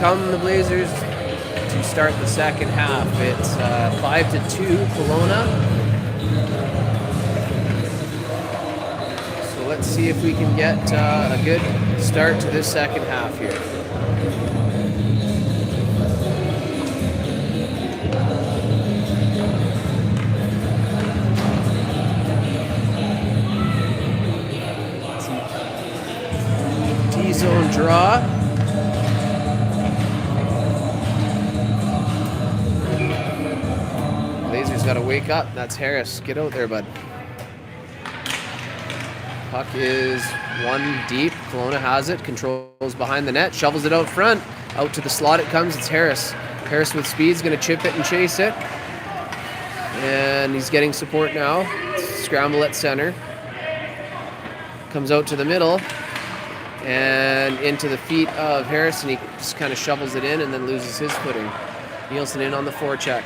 come the Blazers to start the second half. It's 5-2 Kelowna. So let's see if we can get a good start to this second half here. T-zone draw. Blazers got to wake up. That's Harris. Get out there, bud. Puck is one deep. Kelowna has it. Controls behind the net. Shovels it out front. Out to the slot it comes. It's Harris. Harris with speed is going to chip it and chase it. And he's getting support now. Scramble at center. Comes out to the middle. And into the feet of Harris. And he just kind of shovels it in and then loses his footing. Nielsen in on the forecheck.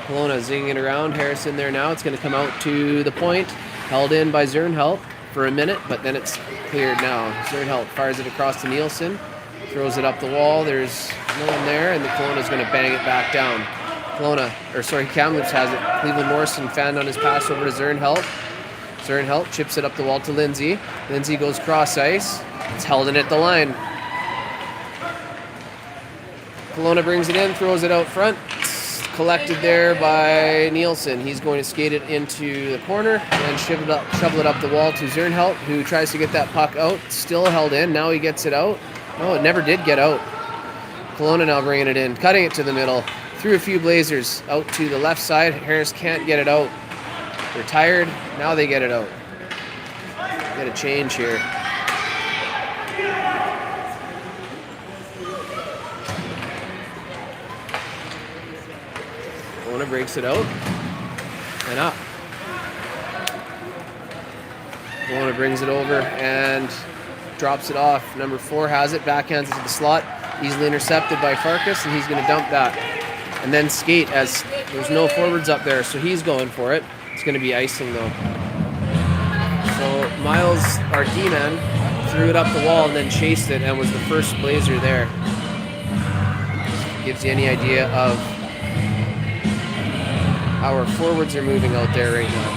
Kelowna zinging it around. Harris in there now. It's going to come out to the point. Held in by Zernhelt for a minute, but then it's cleared now. Zernhelt fires it across to Nielsen. Throws it up the wall. There's no one there, and the Kelowna's going to bang it back down. Kamloops has it. Cleveland Morrison fanned on his pass over to Zernhelt. Zernhelt chips it up the wall to Lindsay. Lindsay goes cross ice. It's held in at the line. Kelowna brings it in, throws it out front. It's collected there by Nielsen. He's going to skate it into the corner and shovel it up the wall to Zernhelt, who tries to get that puck out. Still held in. Now he gets it out. Oh, it never did get out. Kelowna now bringing it in, cutting it to the middle. Through a few Blazers. Out to the left side. Harris can't get it out. They're tired. Now they get it out. Get a change here. Kelowna breaks it out and up. Kelowna brings it over and drops it off. Number 4 has it, backhands it to the slot. Easily intercepted by Farkas, and he's going to dump that. And then skate, as there's no forwards up there, so he's going for it. It's going to be icing though. So Miles, our D-man, threw it up the wall and then chased it and was the first Blazer there. Gives you any idea of how our forwards are moving out there right now.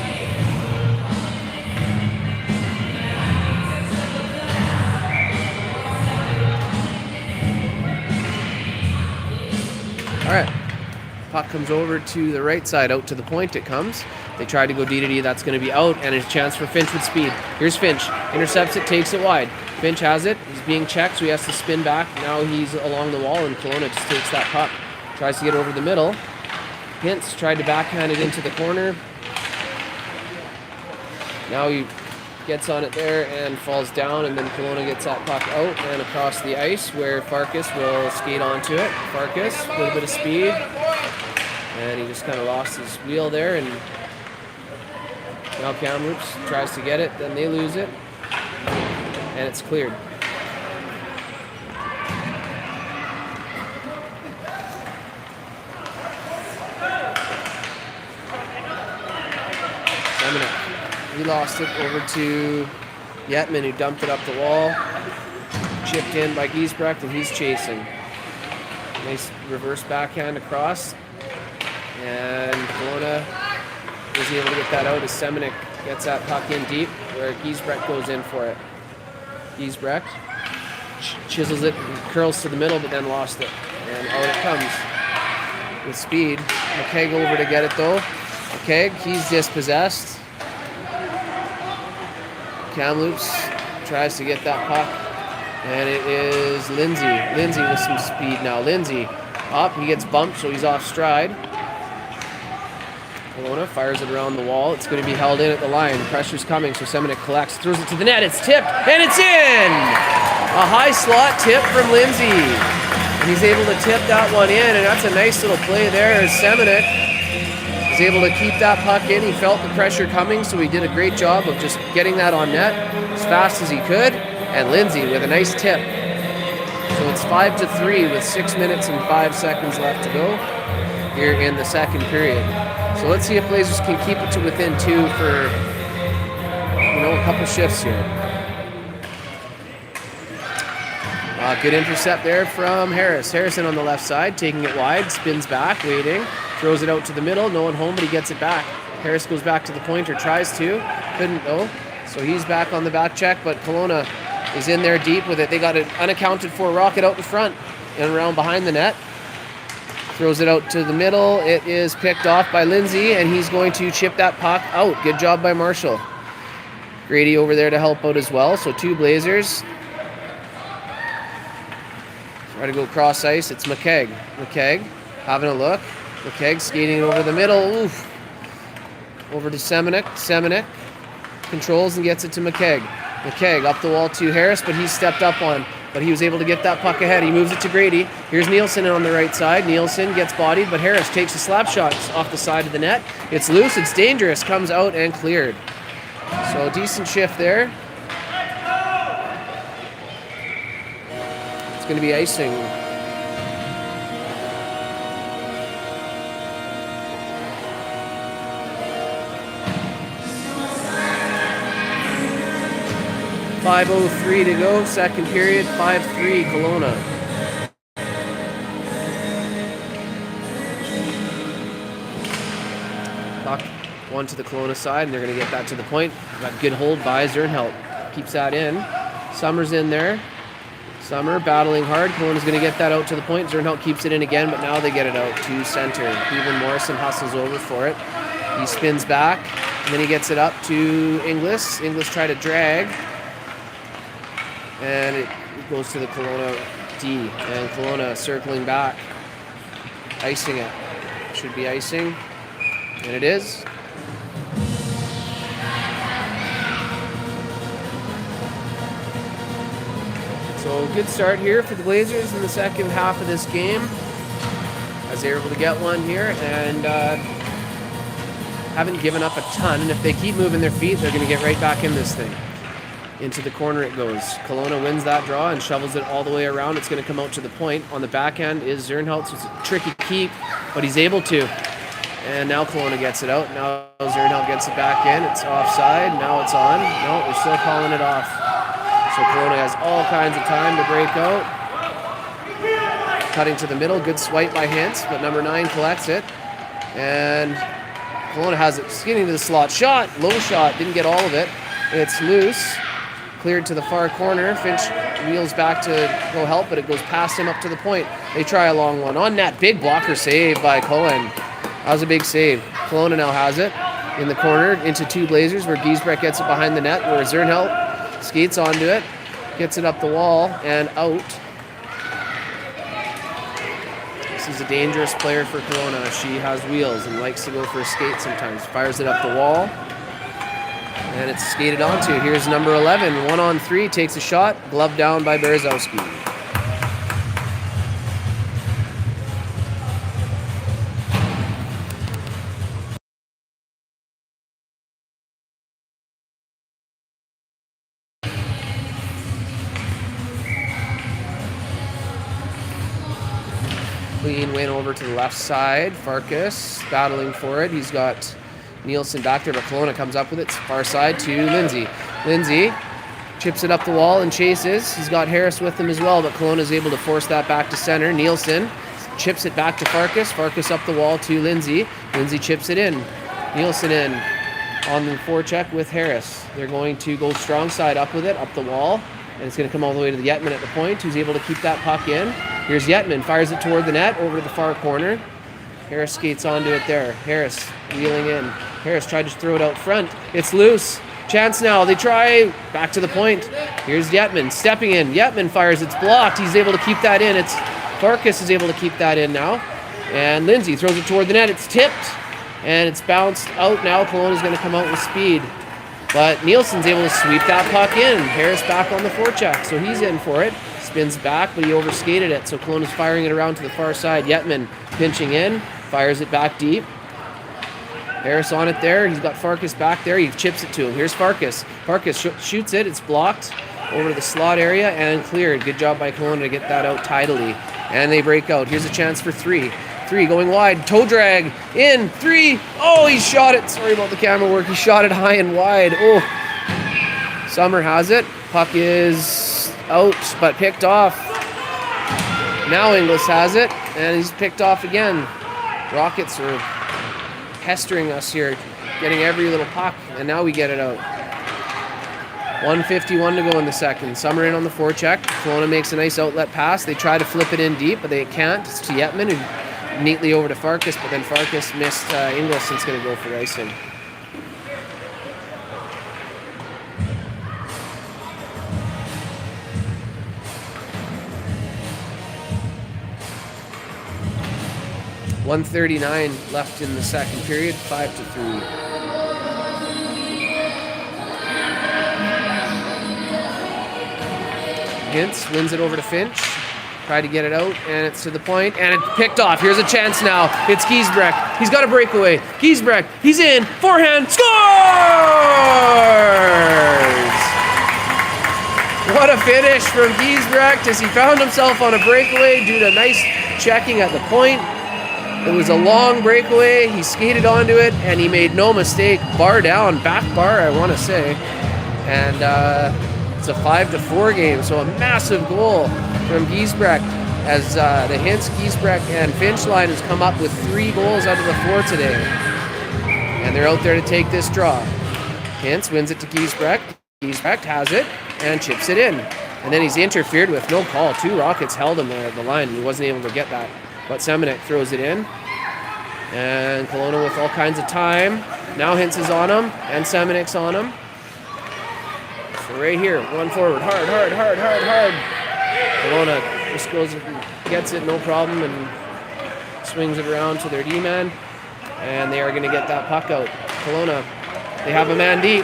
All right, puck comes over to the right side, out to the point it comes. They try to go D-to-D, that's going to be out, and a chance for Finch with speed. Here's Finch, intercepts it, takes it wide. Finch has it, he's being checked, so he has to spin back. Now he's along the wall, and Kelowna just takes that puck. Tries to get over the middle. Hintz tried to backhand it into the corner. Now he gets on it there and falls down, and then Kelowna gets that puck out and across the ice where Farkas will skate onto it. Farkas, a little bit of speed, and he just kind of lost his wheel there, and now Kamloops tries to get it, then they lose it, and it's cleared. He lost it over to Yetman, who dumped it up the wall. Chipped in by Giesbrecht, and he's chasing. Nice reverse backhand across. And Kelowna is able to get that out as Semenuk gets that puck in deep, where Giesbrecht goes in for it. Giesbrecht chisels it, and curls to the middle, but then lost it. And out it comes with speed. McKegg over to get it, though. McKegg, he's dispossessed. Kamloops tries to get that puck, and it is Lindsay. Lindsay with some speed now. Lindsay up, he gets bumped, so he's off stride. Kelowna fires it around the wall. It's going to be held in at the line. Pressure's coming, so Semenuk collects, throws it to the net. It's tipped, and it's in! A high slot tip from Lindsay. And he's able to tip that one in, and that's a nice little play there as Semenuk was able to keep that puck in. He felt the pressure coming, so he did a great job of just getting that on net as fast as he could. And Lindsay with a nice tip. So it's 5-3 with 6 minutes and 5 seconds left to go here in the second period. So let's see if Blazers can keep it to within 2 for, a couple shifts here. Good intercept there from Harris. Harrison on the left side, taking it wide, spins back, waiting, throws it out to the middle, no one home, but he gets it back. Harris goes back to the point, or tries to, couldn't though. So he's back on the back check, but Kelowna is in there deep with it. They got an unaccounted for rocket out in front and around behind the net. Throws it out to the middle. It is picked off by Lindsay, and he's going to chip that puck out. Good job by Marshall. Grady over there to help out as well. So 2 Blazers. Try to go cross ice. It's McKegg. McKegg having a look. McKegg skating over the middle. Oof. Over to Semenuk. Semenuk controls and gets it to McKegg. McKegg up the wall to Harris, but he's stepped up on. But he was able to get that puck ahead. He moves it to Grady. Here's Nielsen on the right side. Nielsen gets bodied, but Harris takes a slap shot off the side of the net. It's loose. It's dangerous. Comes out and cleared. So a decent shift there. It's going to be icing. .5:03 to go, second period, 5-3 Kelowna. Puck one to the Kelowna side, and they're going to get that to the point. Got good hold by Zernhelt. Keeps that in. Summers in there. Summer battling hard. Kelowna's going to get that out to the point. Zernhelt keeps it in again, but now they get it out to center. Cleveland Morrison hustles over for it. He spins back, and then he gets it up to Inglis. Inglis try to drag. And it goes to the Kelowna D. And Kelowna circling back. Icing it. Should be icing. And it is. So good start here for the Blazers in the second half of this game. As they're able to get one here. And haven't given up a ton. And if they keep moving their feet, they're going to get right back in this thing. Into the corner it goes. Kelowna wins that draw and shovels it all the way around. It's going to come out to the point. On the backhand is Zernhelt. So it's a tricky keep, but he's able to. And now Kelowna gets it out. Now Zernhelt gets it back in. It's offside. Now it's on. No, they're still calling it off. So Kelowna has all kinds of time to break out. Cutting to the middle. Good swipe by Hintz, but number 9 collects it. And Kelowna has it skinning to the slot. Shot. Low shot. Didn't get all of it. It's loose. Cleared to the far corner. Finch wheels back to go help, but it goes past him up to the point. They try a long one. On net, big blocker save by Cohen. That was a big save. Kelowna now has it in the corner into 2 Blazers, where Giesbrecht gets it behind the net, where Zernhelt skates onto it, gets it up the wall and out. This is a dangerous player for Kelowna. She has wheels and likes to go for a skate sometimes. Fires it up the wall. And it's skated onto. Here's number 11. 1-on-3. Takes a shot. Glove down by Berezowski. Clean win over to the left side. Farkas battling for it. He's got Nielsen back there, but Kelowna comes up with it. Far side to Lindsay. Lindsay chips it up the wall and chases. He's got Harris with him as well, but Kelowna is able to force that back to center. Nielsen chips it back to Farkas. Farkas up the wall to Lindsay. Lindsay chips it in. Nielsen in on the forecheck with Harris. They're going to go strong side up with it, up the wall, and it's going to come all the way to the Yetman at the point, who's able to keep that puck in. Here's Yetman, fires it toward the net, over to the far corner. Harris skates onto it there. Harris wheeling in. Harris tried to throw it out front. It's loose. Chance now. They try. Back to the point. Here's Yetman stepping in. Yetman fires. It's blocked. He's able to keep that in. It's Farkas is able to keep that in now. And Lindsay throws it toward the net. It's tipped. And it's bounced out now. Kelowna's going to come out with speed. But Nielsen's able to sweep that puck in. Harris back on the forecheck. So he's in for it. Spins back, but he overskated it. So Kelowna's firing it around to the far side. Yetman pinching in. Fires it back deep. Harris on it there. He's got Farkas back there. He chips it to him. Here's Farkas. Farkas shoots it. It's blocked over to the slot area and cleared. Good job by Kelowna to get that out tidily. And they break out. Here's a chance for 3. 3 going wide. Toe drag. In. 3. Oh, he shot it. Sorry about the camera work. He shot it high and wide. Oh. Summer has it. Puck is out, but picked off Now Inglis has it, and he's picked off again. Rockets are pestering us here, getting every little puck, and now we get it out. 1:51 to go in the second. Summer in on the forecheck. Kelowna makes a nice outlet pass. They try to flip it in deep, but they can't. It's to Yetman, who neatly over to Farkas, but then Farkas missed Inglis, and it's going to go for icing. .139 left in the second period, 5-3. Hintz wins it over to Finch. Tried to get it out, and it's to the point, and it's picked off. Here's a chance now. It's Giesbrecht. He's got a breakaway. Giesbrecht, he's in. Forehand, scores! What a finish from Giesbrecht as he found himself on a breakaway due to nice checking at the point. It was a long breakaway. He skated onto it, and he made no mistake. Bar down, back bar, I want to say. And it's a 5-4 game, so a massive goal from Giesbrecht as the Hintz, Giesbrecht, and Finch line has come up with 3 goals out of the 4 today. And they're out there to take this draw. Hintz wins it to Giesbrecht. Giesbrecht has it and chips it in. And then he's interfered with, no call. 2 Rockets held him there at the line, and he wasn't able to get that. But Semenuk throws it in. And Kelowna with all kinds of time. Now Hintz is on him, and Semenuk's on him. So right here, run forward, hard. Kelowna just goes and gets it, no problem, and swings it around to their D-man. And they are going to get that puck out. Kelowna, they have a man deep,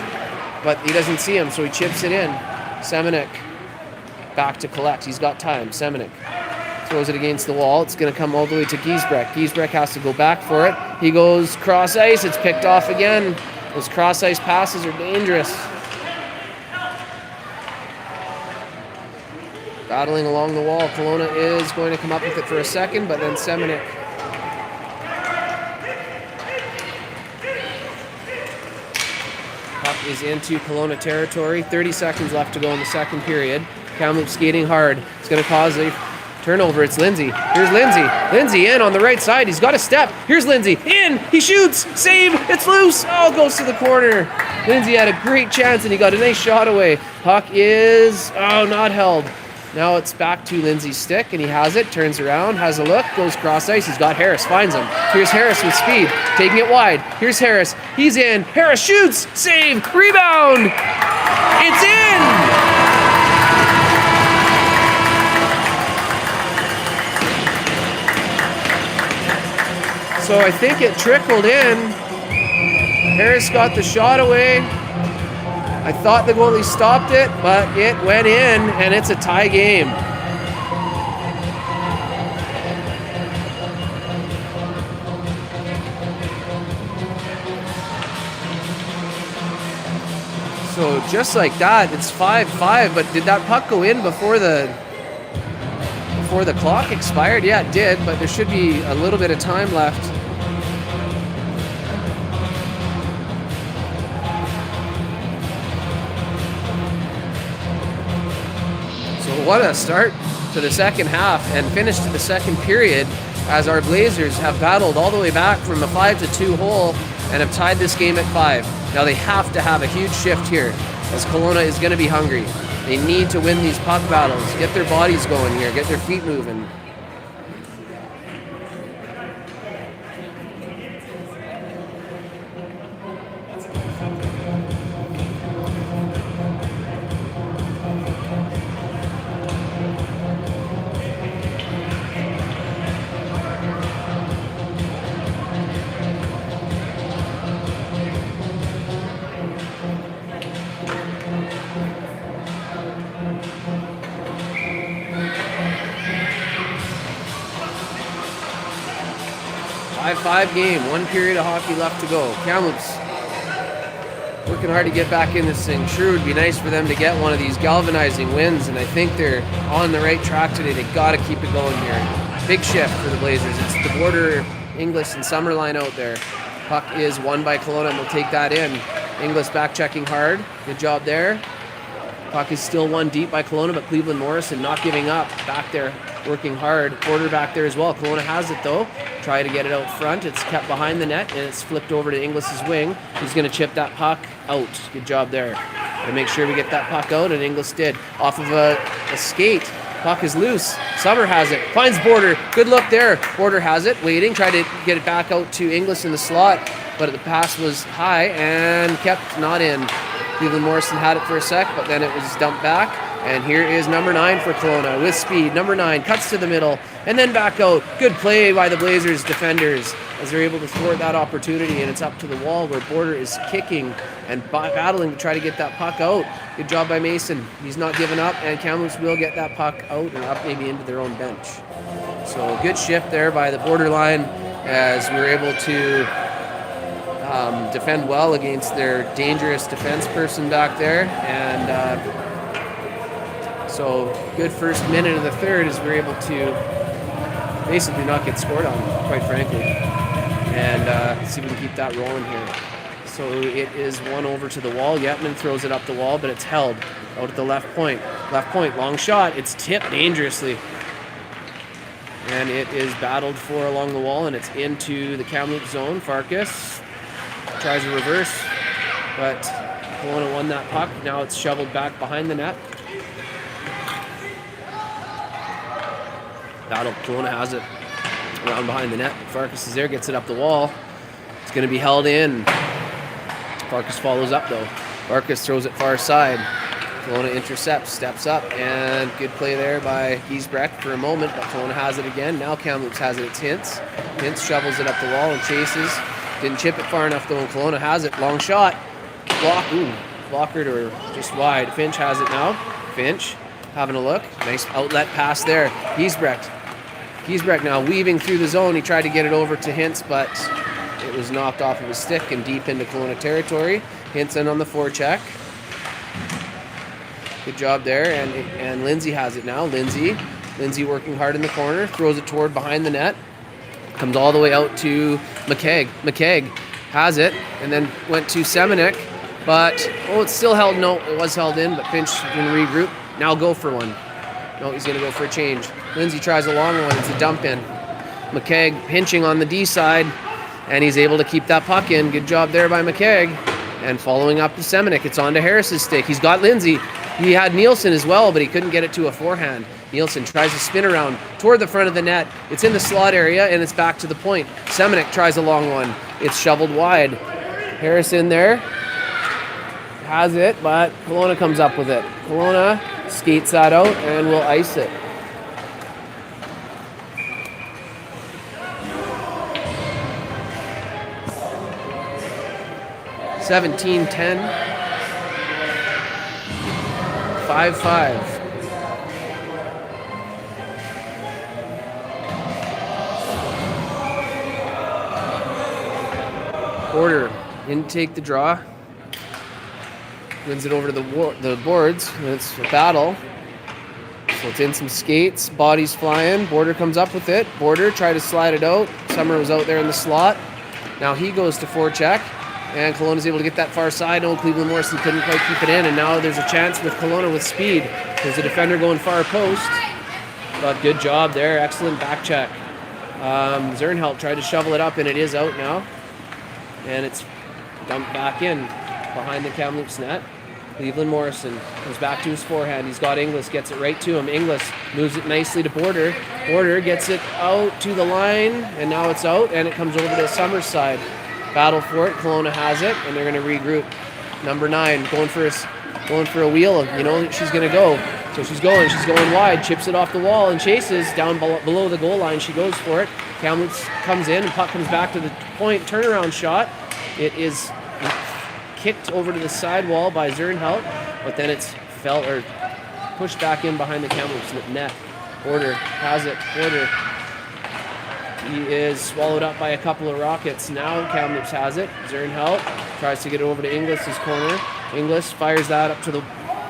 but he doesn't see him, so he chips it in. Semenuk back to collect. He's got time. Semenuk throws it against the wall. It's going to come all the way to Giesbrecht. Giesbrecht has to go back for it. He goes cross ice. It's picked off again. Those cross ice passes are dangerous. Battling along the wall. Kelowna is going to come up with it for a second, but then Semenuk. Puck is into Kelowna territory. 30 seconds left to go in the second period. Kamloops skating hard. It's going to cause a turnover. It's Lindsay. Here's Lindsay. Lindsay in on the right side. He's got a step. Here's Lindsay. In. He shoots. Save. It's loose. Oh, goes to the corner. Lindsay had a great chance, and he got a nice shot away. Puck is, not held. Now it's back to Lindsay's stick, and he has it. Turns around. Has a look. Goes cross ice. He's got Harris. Finds him. Here's Harris with speed. Taking it wide. Here's Harris. He's in. Harris shoots. Save. Rebound. It's in. So I think it trickled in. Harris got the shot away. I thought the goalie stopped it, but it went in, and it's a tie game. So just like that, it's 5-5, but did that puck go in before the clock expired? Yeah, it did, but there should be a little bit of time left. What a start to the second half and finish to the second period as our Blazers have battled all the way back from a 5-2 hole and have tied this game at 5. Now they have to have a huge shift here as Kelowna is going to be hungry. They need to win these puck battles, get their bodies going here, get their feet moving. Five game, 1 period of hockey left to go. Kamloops working hard to get back in this thing. Sure would be nice for them to get one of these galvanizing wins, and I think they're on the right track today. They got to keep it going here. Big shift for the Blazers. It's the border Inglis and Summer line out there. Puck is won by Kelowna, and we'll take that in. Inglis back checking hard. Good job there. Puck is still one deep by Kelowna, but Cleveland Morrison not giving up. Back there working hard. Border back there as well. Kelowna has it though. Try to get it out front. It's kept behind the net, and it's flipped over to Inglis's wing. He's going to chip that puck out. Good job there. And make sure we get that puck out, and Inglis did. Off of a skate. Puck is loose. Summer has it. Finds Border. Good look there. Border has it. Waiting. Tried to get it back out to Inglis in the slot, but the pass was high and kept not in. Cleveland Morrison had it for a sec, but then it was dumped back. And here is number 9 for Kelowna with speed. Number 9 cuts to the middle and then back out. Good play by the Blazers defenders as they're able to thwart that opportunity, and it's up to the wall where Border is kicking and battling to try to get that puck out. Good job by Mason. He's not giving up, and Kamloops will get that puck out and up maybe into their own bench. So good shift there by the borderline as we were able to defend well against their dangerous defense person back there. And so good first minute of the third as we're able to basically not get scored on, quite frankly. And see if we can keep that rolling here. So it is one over to the wall. Yetman throws it up the wall, but it's held out at the left point. Left point, long shot. It's tipped dangerously. And it is battled for along the wall, and it's into the Kamloops zone. Farkas tries a reverse, but Kelowna won that puck. Now it's shoveled back behind the net. Battle. Kelowna has it around behind the net. Farkas is there, gets it up the wall. It's going to be held in. Farkas follows up though. Farkas throws it far side. Kelowna intercepts, steps up, and good play there by Giesbrecht for a moment, but Kelowna has it again. Now Kamloops has it. It's Hintz. Hintz shovels it up the wall and chases. Didn't chip it far enough though, and Kelowna has it. Long shot. Blockered or just wide. Finch has it now. Finch having a look. Nice outlet pass there. Giesbrecht now weaving through the zone. He tried to get it over to Hintz, but it was knocked off of his stick and deep into Kelowna territory. Hintz in on the forecheck. Good job there, and Lindsay has it now. Lindsay working hard in the corner, throws it toward behind the net. Comes all the way out to McKegg. McKegg has it, and then went to Semenuk, but, it's still held. No, it was held in, but Finch can regroup. Now go for one. No, he's going to go for a change. Lindsay tries a long one. It's a dump in. McKegg pinching on the D side, and he's able to keep that puck in. Good job there by McKegg. And following up to Semenuk, it's on to Harris's stick. He's got Lindsay. He had Nielsen as well, but he couldn't get it to a forehand. Nielsen tries to spin around toward the front of the net. It's in the slot area, and it's back to the point. Semenuk tries a long one. It's shoveled wide. Harris in there. Has it, but Kelowna comes up with it. Kelowna skates that out and will ice it. (17-10). 5-5. Border didn't take the draw. Wins it over to the boards, and it's a battle. So it's in some skates, bodies flying. Border comes up with it. Border tried to slide it out. Summer was out there in the slot. Now he goes to forecheck, and Kelowna's able to get that far side. No, Cleveland Morrison couldn't quite keep it in, and now there's a chance with Kelowna with speed. There's a defender going far post, but good job there. Excellent back check. Zernhelt tried to shovel it up, and it is out now, and it's dumped back in behind the Kamloops net. Cleveland Morrison goes back to his forehand. He's got Inglis, gets it right to him. Inglis moves it nicely to Border. Border gets it out to the line, and now it's out, and it comes over to Summers' side. Battle for it. Kelowna has it, and they're going to regroup. Number 9 going for a wheel. You know she's going to go. So she's going wide, chips it off the wall, and chases down below the goal line. She goes for it. Kamloops comes in, and puck comes back to the point. Turnaround shot. It is kicked over to the sidewall by Zernhelt, but then it's pushed back in behind the Kamloops net. Border has it. Border. He is swallowed up by a couple of rockets. Now Kamloops has it. Zernhelt tries to get it over to Inglis's corner. Inglis fires that up to the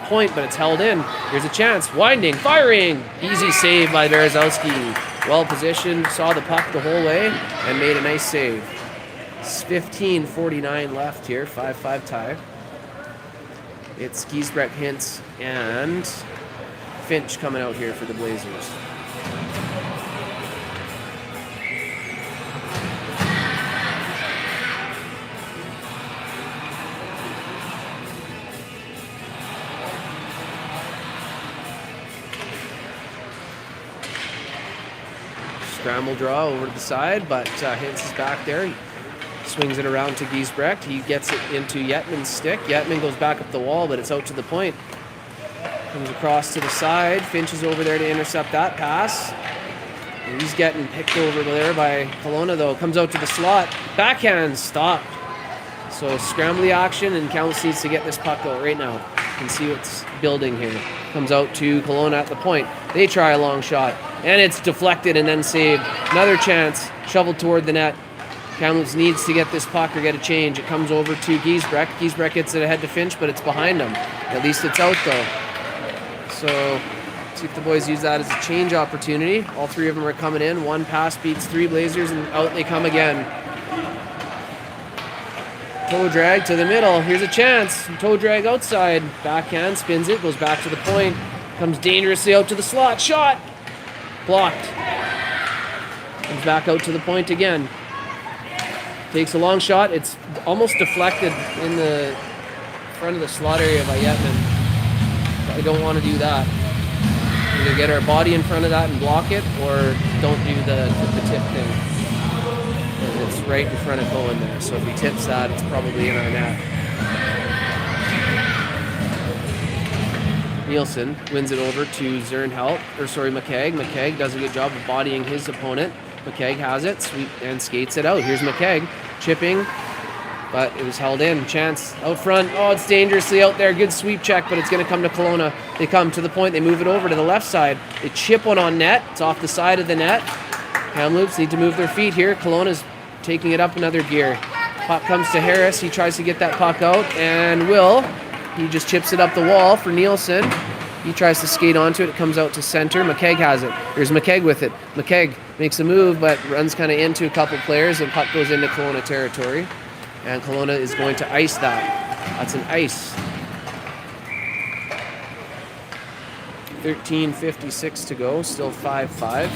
point, but it's held in. Here's a chance. Winding, firing. Easy save by Berezowski. Well positioned, saw the puck the whole way, and made a nice save. 15:49 left here, 5-5 tie. It's Giesbrecht, Hintz, and Finch coming out here for the Blazers. scramble draw over to the side, but Hintz is back there. He swings it around to Giesbrecht. He gets it into Yetman's stick. Yetman goes back up the wall, but it's out to the point. Comes across to the side. Finch is over there to intercept that pass. And he's getting picked over there by Kelowna, though. Comes out to the slot. Backhand stopped. So scrambly action, and Counts needs to get this puck out right now. You can see what's building here. Comes out to Kelowna at the point. They try a long shot, and it's deflected and then saved. Another chance, shoveled toward the net. Kamloops needs to get this puck or get a change. It comes over to Giesbrecht. Giesbrecht gets it ahead to Finch, but it's behind him. At least it's out, though. So see if the boys use that as a change opportunity. All three of them are coming in. One pass beats three Blazers, and out they come again. Toe drag to the middle. Here's a chance. Toe drag outside. Backhand, spins it, goes back to the point. Comes dangerously out to the slot. Shot! Blocked. Comes back out to the point again. Takes a long shot. It's almost deflected in the front of the slot area by Yetman. I don't want to do that. Either get our body in front of that and block it, or don't do the tip thing. And it's right in front of Cohen there, so if he tips that, it's probably in our net. Nielsen wins it over to McKegg. McKegg does a good job of bodying his opponent. McKegg has it, sweep, and skates it out. Here's McKegg, chipping, but it was held in. Chance out front. Oh, it's dangerously out there. Good sweep check, but it's going to come to Kelowna. They come to the point. They move it over to the left side. They chip one on net. It's off the side of the net. Kamloops need to move their feet here. Kelowna's taking it up another gear. Puck comes to Harris. He tries to get that puck out, and he just chips it up the wall for Nielsen. He tries to skate onto it. It comes out to center. McKegg has it. Here's McKegg with it. McKegg makes a move, but runs kind of into a couple players, and puck goes into Kelowna territory. And Kelowna is going to ice that. That's an ice. 13:56 to go. Still 5-5.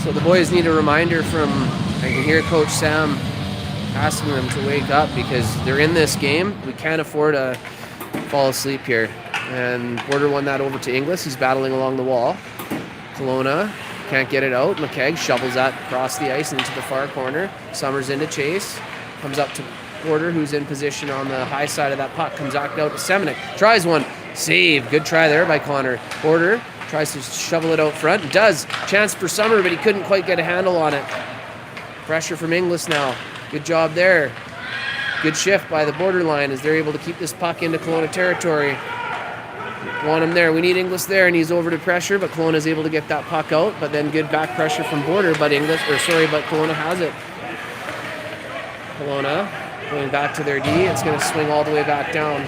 So the boys need a reminder from, I can hear Coach Sam asking them to wake up because they're in this game. We can't afford to fall asleep here. And Border won that over to Inglis. He's battling along the wall. Kelowna can't get it out. McKegg shovels that across the ice into the far corner. Summers into chase. Comes up to Border, who's in position on the high side of that puck. Comes back out to Semenuk. Tries one. Save. Good try there by Connor. Border tries to shovel it out front. Does. Chance for Summer, but he couldn't quite get a handle on it. Pressure from Inglis now. Good job there. Good shift by the borderline as they're able to keep this puck into Kelowna territory. Want him there. We need Inglis there, and he's over to pressure, but Kelowna is able to get that puck out. But then good back pressure from Border, but Kelowna has it. Kelowna going back to their D. It's going to swing all the way back down.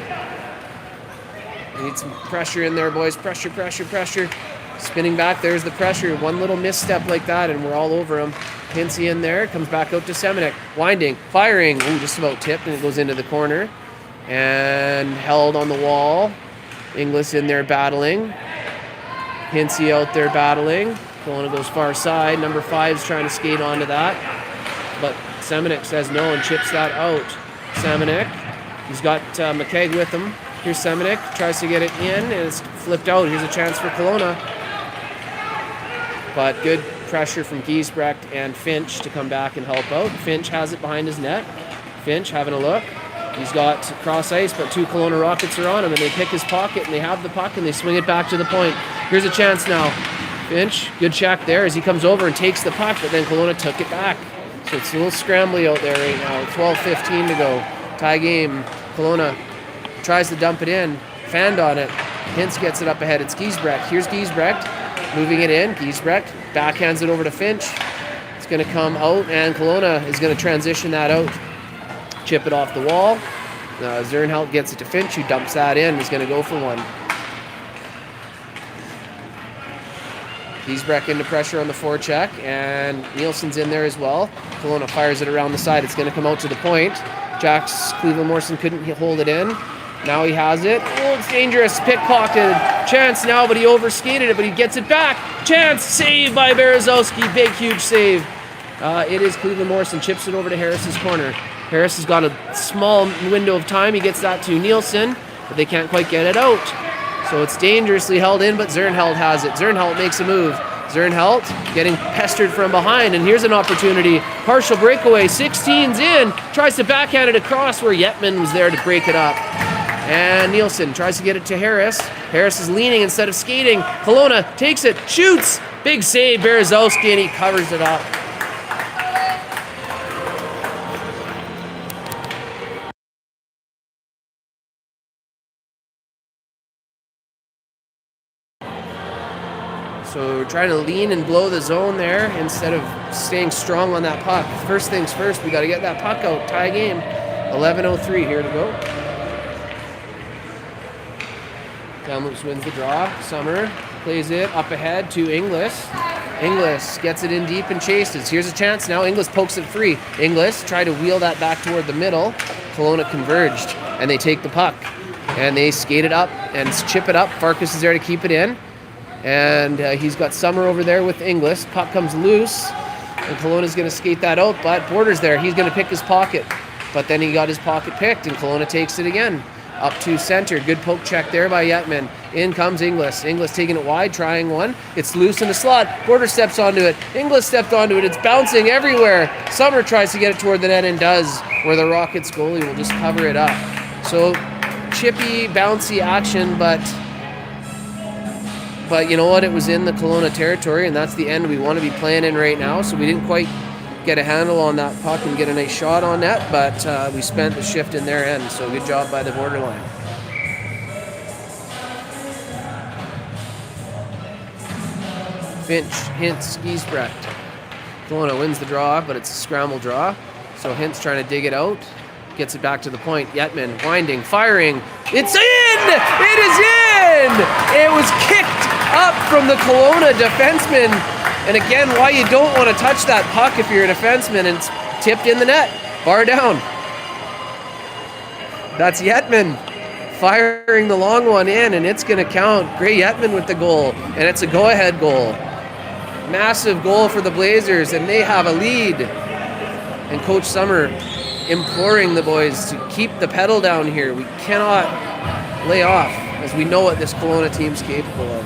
We need some pressure in there, boys. Pressure, pressure, pressure. Spinning back, there's the pressure. One little misstep like that, and we're all over him. Pinsey in there, comes back out to Semenuk. Winding, firing. Ooh, just about tipped, and it goes into the corner. And held on the wall. Inglis in there battling. Pinsey out there battling. Kelowna goes far side. Number 5's trying to skate onto that. But Semenuk says no and chips that out. Semenuk, he's got McKegg with him. Here's Semenuk, tries to get it in, and it's flipped out. Here's a chance for Kelowna. But good pressure from Giesbrecht and Finch to come back and help out. Finch has it behind his net. Finch having a look. He's got cross ice, but 2 Kelowna Rockets are on him, and they pick his pocket, and they have the puck, and they swing it back to the point. Here's a chance now. Finch, good check there as he comes over and takes the puck, but then Kelowna took it back. So it's a little scrambly out there right now. 12:15 to go. Tie game. Kelowna tries to dump it in. Fanned on it. Hintz gets it up ahead. It's Giesbrecht. Here's Giesbrecht. Moving it in. Giesbrecht backhands it over to Finch. It's going to come out, and Kelowna is going to transition that out. Chip it off the wall. Zernhout gets it to Finch, who dumps that in. He's going to go for one. Giesbrecht into pressure on the forecheck, and Nielsen's in there as well. Kelowna fires it around the side. It's going to come out to the point. Cleveland Morrison couldn't hold it in. Now he has it. Oh, it's dangerous. Pickpocketed. Chance now, but he overskated it, but he gets it back. Chance. Save by Berezowski. Big, huge save. It is Cleveland Morrison. Chips it over to Harris's corner. Harris has got a small window of time. He gets that to Nielsen, but they can't quite get it out. So it's dangerously held in, but Zernheld has it. Zernheld makes a move. Zernheld getting pestered from behind, and here's an opportunity. Partial breakaway, 16's in, tries to backhand it across where Yetman was there to break it up. And Nielsen tries to get it to Harris. Harris is leaning instead of skating. Kelowna takes it, shoots. Big save, Berezowski, and he covers it up. So we're trying to lean and blow the zone there instead of staying strong on that puck. First things first, we got to get that puck out. Tie game. 11:03 here to go. Kamloops wins the draw. Summer plays it up ahead to Inglis. Inglis gets it in deep and chases. Here's a chance now. Inglis pokes it free. Inglis tried to wheel that back toward the middle. Kelowna converged, and they take the puck. And they skate it up and chip it up. Farkas is there to keep it in. And he's got Summer over there with Inglis. Puck comes loose, and Kelowna's going to skate that out, but Border's there. He's going to pick his pocket. But then he got his pocket picked, and Kelowna takes it again. Up to center. Good poke check there by Yetman. In comes Inglis. Inglis taking it wide, trying one. It's loose in the slot. Border steps onto it. Inglis stepped onto it. It's bouncing everywhere. Summer tries to get it toward the net and does, where the Rockets goalie will just cover it up. So chippy, bouncy action, but you know what? It was in the Kelowna territory, and that's the end we want to be playing in right now. So we didn't quite get a handle on that puck and get a nice shot on net, but we spent the shift in their end. So good job by the borderline. Finch, Hintz, Giesbrecht. Kelowna wins the draw, but it's a scramble draw. So Hintz trying to dig it out. Gets it back to the point. Yetman winding, firing. It's in! It is in! It was kicked up from the Kelowna defenseman. And again, why you don't want to touch that puck if you're a defenseman, and it's tipped in the net. Bar down. That's Yetman firing the long one in, and it's going to count. Gray Yetman with the goal, and it's a go-ahead goal. Massive goal for the Blazers, and they have a lead. And Coach Summer imploring the boys to keep the pedal down here. We cannot lay off, as we know what this Kelowna team's capable of.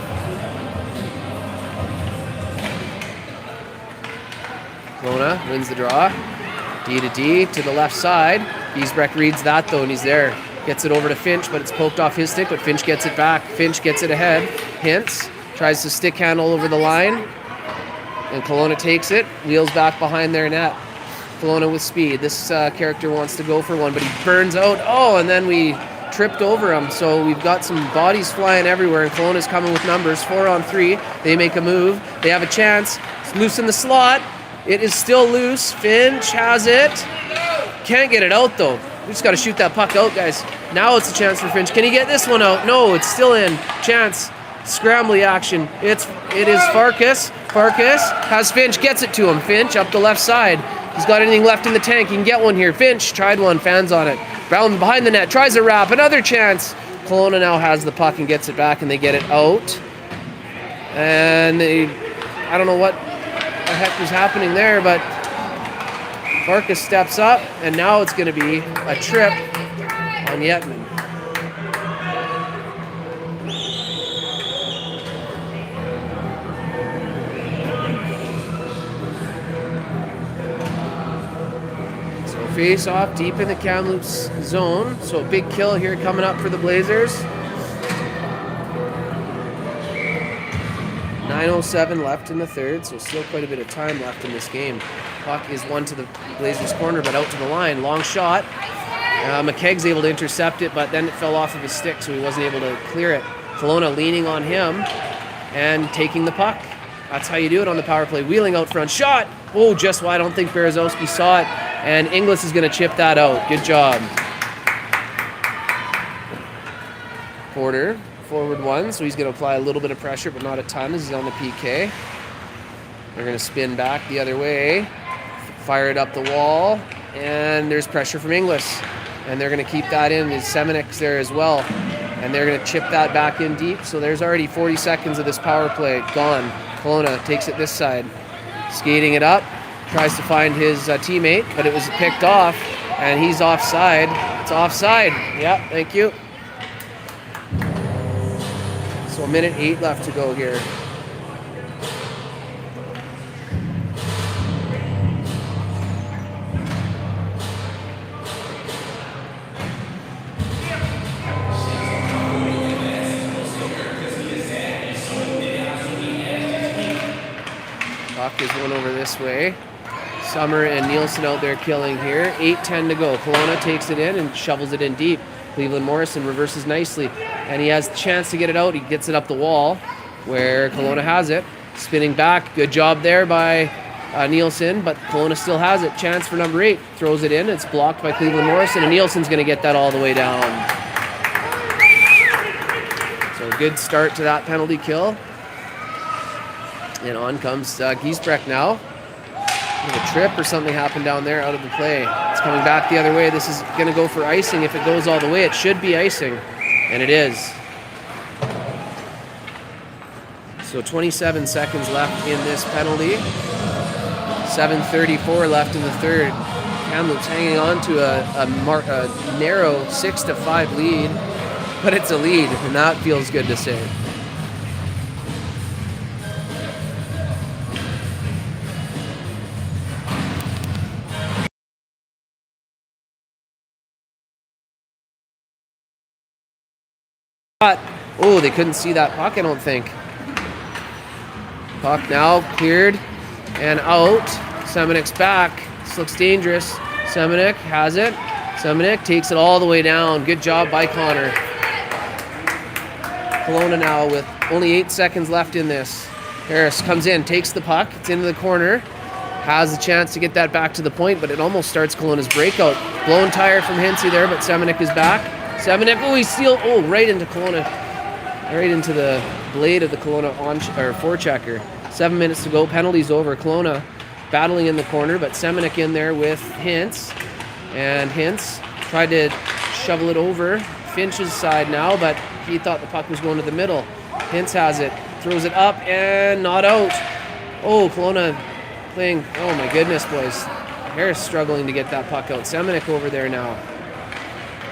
Kelowna wins the draw. D to D to the left side. Giesbrecht reads that though, and he's there. Gets it over to Finch, but it's poked off his stick, but Finch gets it back. Finch gets it ahead. Hintz tries to stick handle over the line, and Kelowna takes it, wheels back behind their net. Kelowna with speed. This character wants to go for one, but he burns out. Oh, and then we tripped over him. So we've got some bodies flying everywhere, and Kelowna's coming with numbers. 4-on-3. They make a move. They have a chance. It's loose in the slot. It is still loose. Finch has it. Can't get it out, though. We just got to shoot that puck out, guys. Now it's a chance for Finch. Can he get this one out? No, it's still in. Chance. Scrambly action. It is Farkas. Farkas has Finch. Gets it to him. Finch up the left side. He's got anything left in the tank. He can get one here. Finch tried one. Fans on it. Brown behind the net. Tries a wrap. Another chance. Kelowna now has the puck and gets it back, and they get it out. And I don't know what the heck was happening there, but Farkas steps up, and now it's going to be a trip on Yetman. So face off deep in the Kamloops zone. So a big kill here coming up for the Blazers. 9:07 left in the third, so still quite a bit of time left in this game. Puck is one to the Blazers' corner, but out to the line. Long shot. McKegg's able to intercept it, but then it fell off of his stick, so he wasn't able to clear it. Kelowna leaning on him and taking the puck. That's how you do it on the power play. Wheeling out front. Shot! Oh, just wide. I don't think Berezowski saw it, and Inglis is going to chip that out. Good job. Porter. Forward one, so he's going to apply a little bit of pressure, but not a ton as he's on the PK. They're going to spin back the other way, fire it up the wall, and there's pressure from Inglis. And they're going to keep that in. There's Semenuk's there as well. And they're going to chip that back in deep. So there's already 40 seconds of this power play gone. Kelowna takes it this side. Skating it up, tries to find his teammate, but it was picked off. And he's offside. It's offside. Yeah, thank you. So a minute 8 left to go here. Puck is one over this way. Summer and Nielsen out there killing here. 8:10 to go. Kelowna takes it in and shovels it in deep. Cleveland Morrison reverses nicely. And he has the chance to get it out. He gets it up the wall where Kelowna has it. Spinning back. Good job there by Nielsen, but Kelowna still has it. Chance for number 8. Throws it in. It's blocked by Cleveland Morrison, and Nielsen's going to get that all the way down. So a good start to that penalty kill. And on comes Giesbrecht now. A trip or something happened down there out of the play. It's coming back the other way. This is going to go for icing. If it goes all the way, it should be icing. And it is. So 27 seconds left in this penalty. 7:34 left in the third. Kamloops hanging on to a narrow 6-5 lead. But it's a lead, and that feels good to say. Oh, they couldn't see that puck, I don't think. Puck now cleared and out. Semenuk's back. This looks dangerous. Semenuk has it. Semenuk takes it all the way down. Good job by Connor. Kelowna now with only 8 seconds left in this. Harris comes in, takes the puck. It's into the corner. Has a chance to get that back to the point, but it almost starts Kelowna's breakout. Blown tire from Hinsey there, but Semenuk is back. Semenuk, he steals, right into Kelowna. Right into the blade of the Kelowna forechecker. 7 minutes to go. Penalty's over. Kelowna battling in the corner, but Semenuk in there with Hintz. And Hintz tried to shovel it over Finch's side now, but he thought the puck was going to the middle. Hintz has it. Throws it up and not out. Oh, Kelowna playing. Oh my goodness, boys. Harris struggling to get that puck out. Semenuk over there now.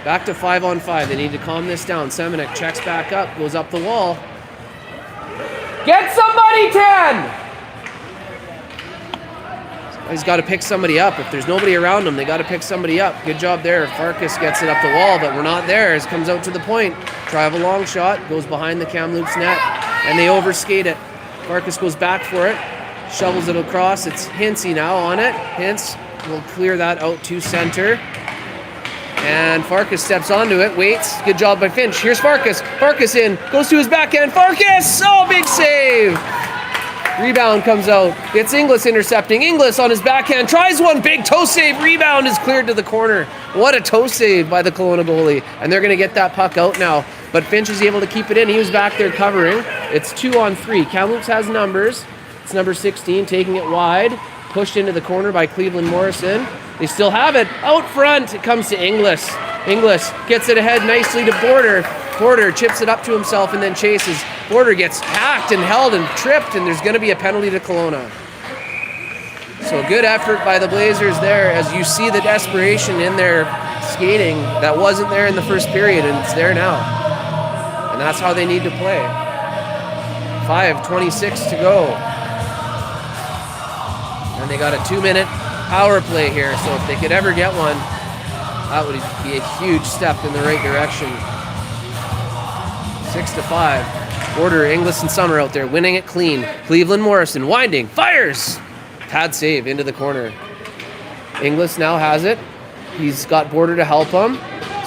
Back to 5-on-5. They need to calm this down. Semenuk checks back up, goes up the wall. Get somebody, 10! He's got to pick somebody up. If there's nobody around him, they got to pick somebody up. Good job there. Farkas gets it up the wall, but we're not there. It comes out to the point. Try of a long shot, goes behind the Kamloops net, and they overskate it. Farkas goes back for it, shovels it across. It's Hinsey now on it. Hintz will clear that out to center. And Farkas steps onto it, waits. Good job by Finch. Here's Farkas. Farkas in, goes to his backhand. Farkas! Oh, big save! Rebound comes out. It's Inglis intercepting. Inglis on his backhand. Tries one. Big toe save. Rebound is cleared to the corner. What a toe save by the Kelowna goalie. And they're going to get that puck out now. But Finch is able to keep it in. He was back there covering. It's 2-on-3. Kamloops has numbers. It's number 16 taking it wide. Pushed into the corner by Cleveland Morrison. They still have it. Out front, it comes to Inglis. Inglis gets it ahead nicely to Border. Border chips it up to himself and then chases. Border gets hacked and held and tripped, and there's going to be a penalty to Kelowna. So good effort by the Blazers there as you see the desperation in their skating that wasn't there in the first period, and it's there now. And that's how they need to play. 5:26 to go. And they got a 2-minute power play here, so if they could ever get one, that would be a huge step in the right direction. 6-5. Border, Inglis, and Summer out there winning it clean. Cleveland Morrison winding, fires! Pad save into the corner. Inglis now has it. He's got Border to help him.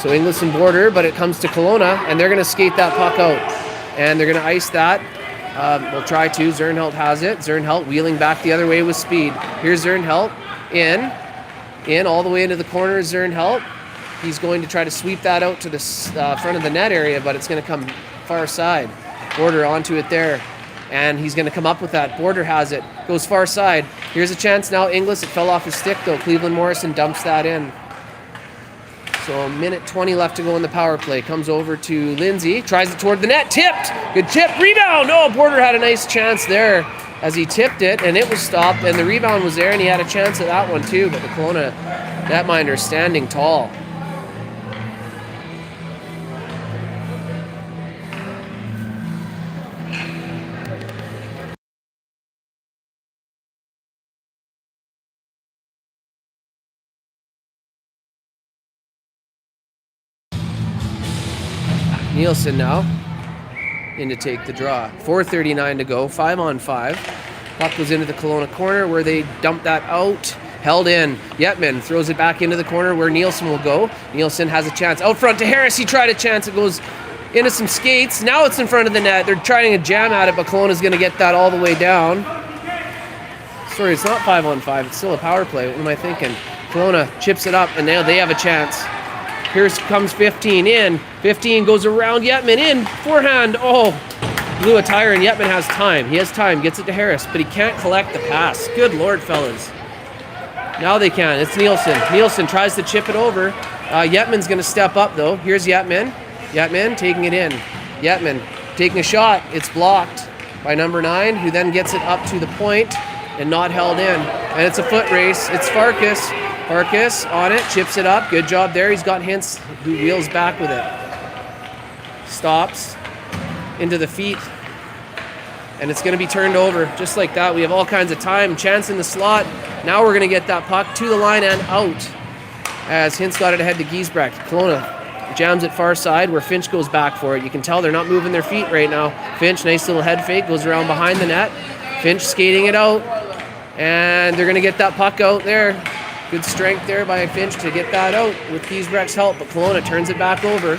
So Inglis and Border, but it comes to Kelowna, and they're going to skate that puck out. And they're going to ice that. We'll try to. Zernhelt has it. Zernhelt wheeling back the other way with speed. Here's Zernhelt. In all the way into the corner is Zernhelt. He's going to try to sweep that out to the front of the net area, but it's going to come far side. Border onto it there. And he's going to come up with that. Border has it. Goes far side. Here's a chance now. Inglis, it fell off his stick though. Cleveland Morrison dumps that in. So 1:20 left to go in the power play. Comes over to Lindsay. Tries it toward the net. Tipped. Good tip. Rebound. Oh, Border had a nice chance there. as he tipped it, and it was stopped, and the rebound was there, and he had a chance at that one too, but the Kelowna netminder standing tall. Nielsen now in to take the draw. 4:39 to go, 5-on-5. Puck goes into the Kelowna corner where they dump that out. Held in. Yetman throws it back into the corner where Nielsen will go. Nielsen has a chance. Out front to Harris. He tried a chance. It goes into some skates. Now it's in front of the net. They're trying to jam at it, but Kelowna's going to get that all the way down. Sorry, it's not 5-on-5. It's still a power play. What am I thinking? Kelowna chips it up, and now they have a chance. Here comes 15 in. 15 goes around Yetman in. Forehand. Oh, blew a tire, and Yetman has time. He has time. Gets it to Harris, but he can't collect the pass. Good Lord, fellas. Now they can. It's Nielsen. Nielsen tries to chip it over. Yetman's going to step up, though. Here's Yetman. Yetman taking it in. Yetman taking a shot. It's blocked by number 9, who then gets it up to the point and not held in. And it's a foot race. It's Farkas. Farkas on it, chips it up. Good job there. He's got Hintz, who wheels back with it. Stops into the feet. And it's going to be turned over just like that. We have all kinds of time. Chance in the slot. Now we're going to get that puck to the line and out. As Hintz got it ahead to Giesbrecht. Kelowna jams it far side where Finch goes back for it. You can tell they're not moving their feet right now. Finch, nice little head fake, goes around behind the net. Finch skating it out. And they're going to get that puck out there. Good strength there by Finch to get that out with Giesbrecht's help, but Kelowna turns it back over,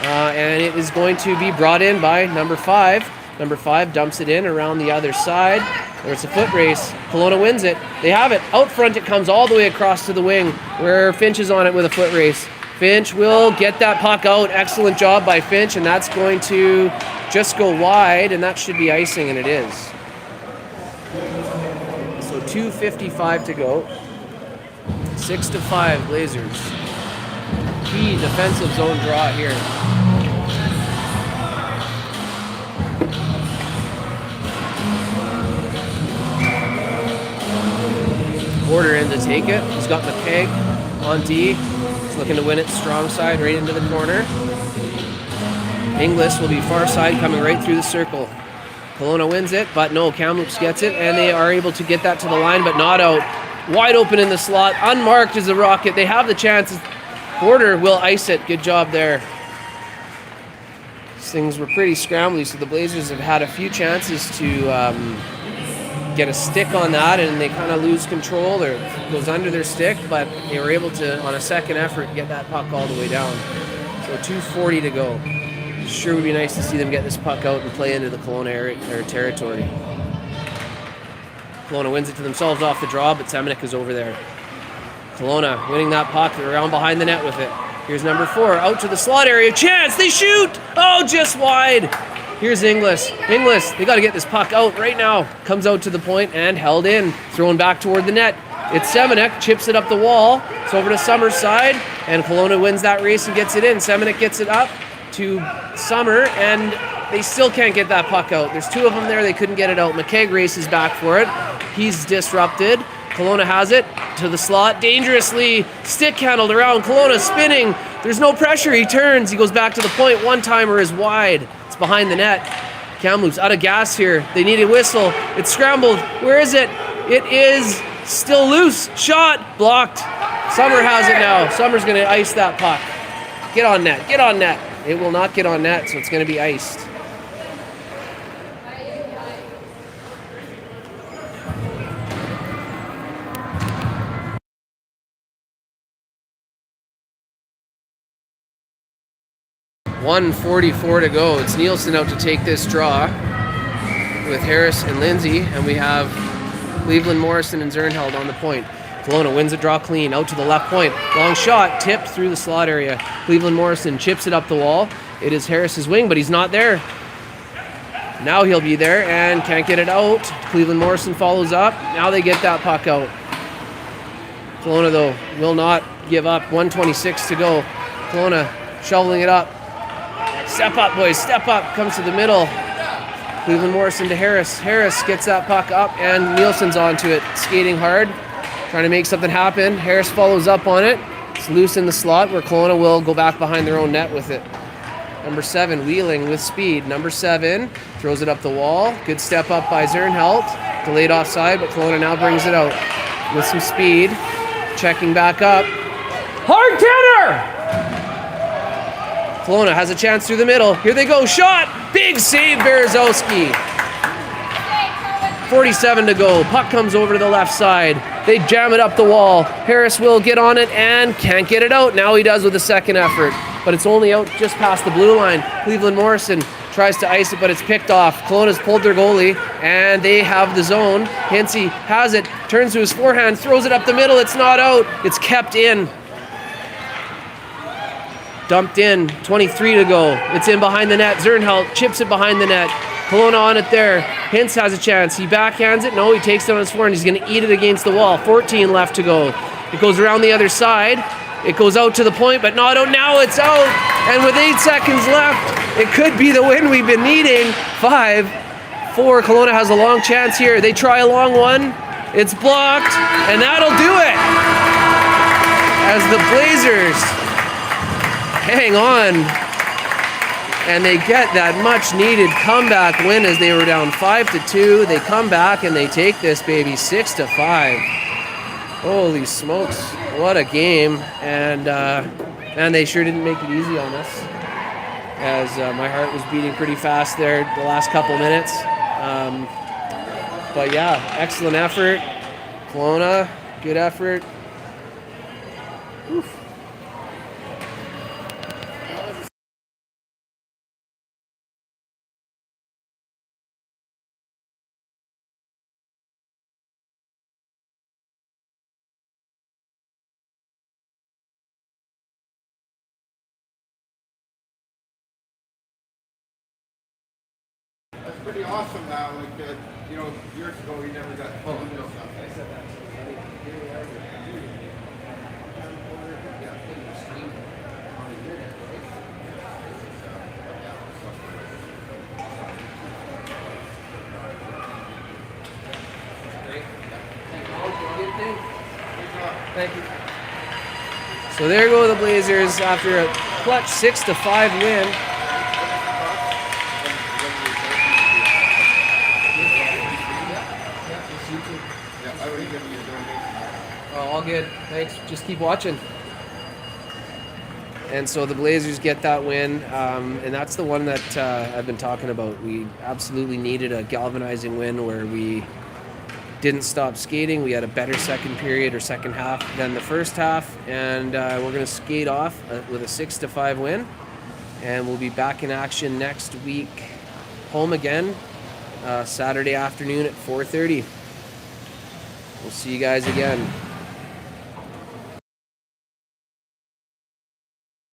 and it is going to be brought in by number 5. Number 5 dumps it in around the other side, where it's a foot race. Kelowna wins it. They have it. Out front it comes all the way across to the wing, where Finch is on it with a foot race. Finch will get that puck out. Excellent job by Finch, and that's going to just go wide, and that should be icing, and it is. So 2:55 to go. 6-5 Blazers. Key defensive zone draw here. Porter in to take it. He's got McKegg on D. He's looking to win it strong side right into the corner. Inglis will be far side coming right through the circle. Kelowna wins it, but no, Kamloops gets it, and they are able to get that to the line, but not out. Wide open in the slot, unmarked as a rocket. They have the chances. Porter will ice it. Good job there. These things were pretty scrambly, so the Blazers have had a few chances to get a stick on that, and they kind of lose control or it goes under their stick, but they were able to, on a second effort, get that puck all the way down. So 2:40 to go. Sure would be nice to see them get this puck out and play into the Kelowna territory. Kelowna wins it to themselves off the draw, but Semenuk is over there. Kelowna winning that puck. They're around behind the net with it. Here's number 4, out to the slot area. Chance, they shoot! Oh, just wide. Here's Inglis. Inglis, they got to get this puck out right now. Comes out to the point and held in. Thrown back toward the net. It's Semenuk, chips it up the wall. It's over to Summer's side, and Kelowna wins that race and gets it in. Semenuk gets it up to Summer, and they still can't get that puck out. There's 2 of them there. They couldn't get it out. McKegg races back for it. He's disrupted. Kelowna has it to the slot. Dangerously stick handled around. Kelowna spinning. There's no pressure. He turns. He goes back to the point. One-timer is wide. It's behind the net. Kamloops out of gas here. They need a whistle. It's scrambled. Where is it? It is still loose. Shot. Blocked. Summer has it now. Summer's going to ice that puck. Get on net. Get on net. It will not get on net, so it's going to be iced. .144 to go. It's Nielsen out to take this draw with Harris and Lindsay, and we have Cleveland, Morrison, and Zernheld on the point. Kelowna wins the draw clean, out to the left point. Long shot, tipped through the slot area. Cleveland Morrison chips it up the wall. It is Harris's wing, but he's not there. Now he'll be there and can't get it out. Cleveland Morrison follows up. Now they get that puck out. Kelowna, though, will not give up. 1:26 to go. Kelowna shoveling it up. Step up, boys, step up. Comes to the middle. Cleveland Morrison to Harris. Harris gets that puck up, and Nielsen's onto it, skating hard, trying to make something happen. Harris follows up on it. It's loose in the slot where Kelowna will go back behind their own net with it. Number 7 wheeling with speed. Number 7 throws it up the wall. Good step up by Zernhelt. Delayed offside, but Kelowna now brings it out with some speed. Checking back up. Hard tenor! Kelowna has a chance through the middle. Here they go. Shot! Big save, Berezowski. 47 to go. Puck comes over to the left side. They jam it up the wall. Harris will get on it and can't get it out. Now he does with a second effort. But it's only out just past the blue line. Cleveland Morrison tries to ice it, but it's picked off. Kelowna's pulled their goalie, and they have the zone. Hinsey has it, turns to his forehand, throws it up the middle. It's not out. It's kept in. Dumped in, 23 to go. It's in behind the net. Zernhelt chips it behind the net. Kelowna on it there. Hintz has a chance. He backhands it. No, he takes it on his forehand. He's going to eat it against the wall. 14 left to go. It goes around the other side. It goes out to the point, but not out. Now it's out. And with 8 seconds left, it could be the win we've been needing. 5-4. Kelowna has a long chance here. They try a long one. It's blocked, and that'll do it. As the Blazers hang on, and they get that much needed comeback win as they were down 5-2. They come back and they take this baby 6-5. Holy smokes, what a game. And they sure didn't make it easy on us, as my heart was beating pretty fast there the last couple minutes. But yeah, excellent effort. Kelowna, good effort. Oof. That's pretty awesome now. Like, years ago, we never got to do this stuff. I said that. Thank you. So there go the Blazers after a clutch 6-5 win. Oh, all good. Thanks. Just keep watching. And so the Blazers get that win, and that's the one that I've been talking about. We absolutely needed a galvanizing win where we didn't stop skating. We had a better second period or second half than the first half, and we're going to skate off with a 6-5 win, and we'll be back in action next week, home again, Saturday afternoon at 4:30. We'll see you guys again.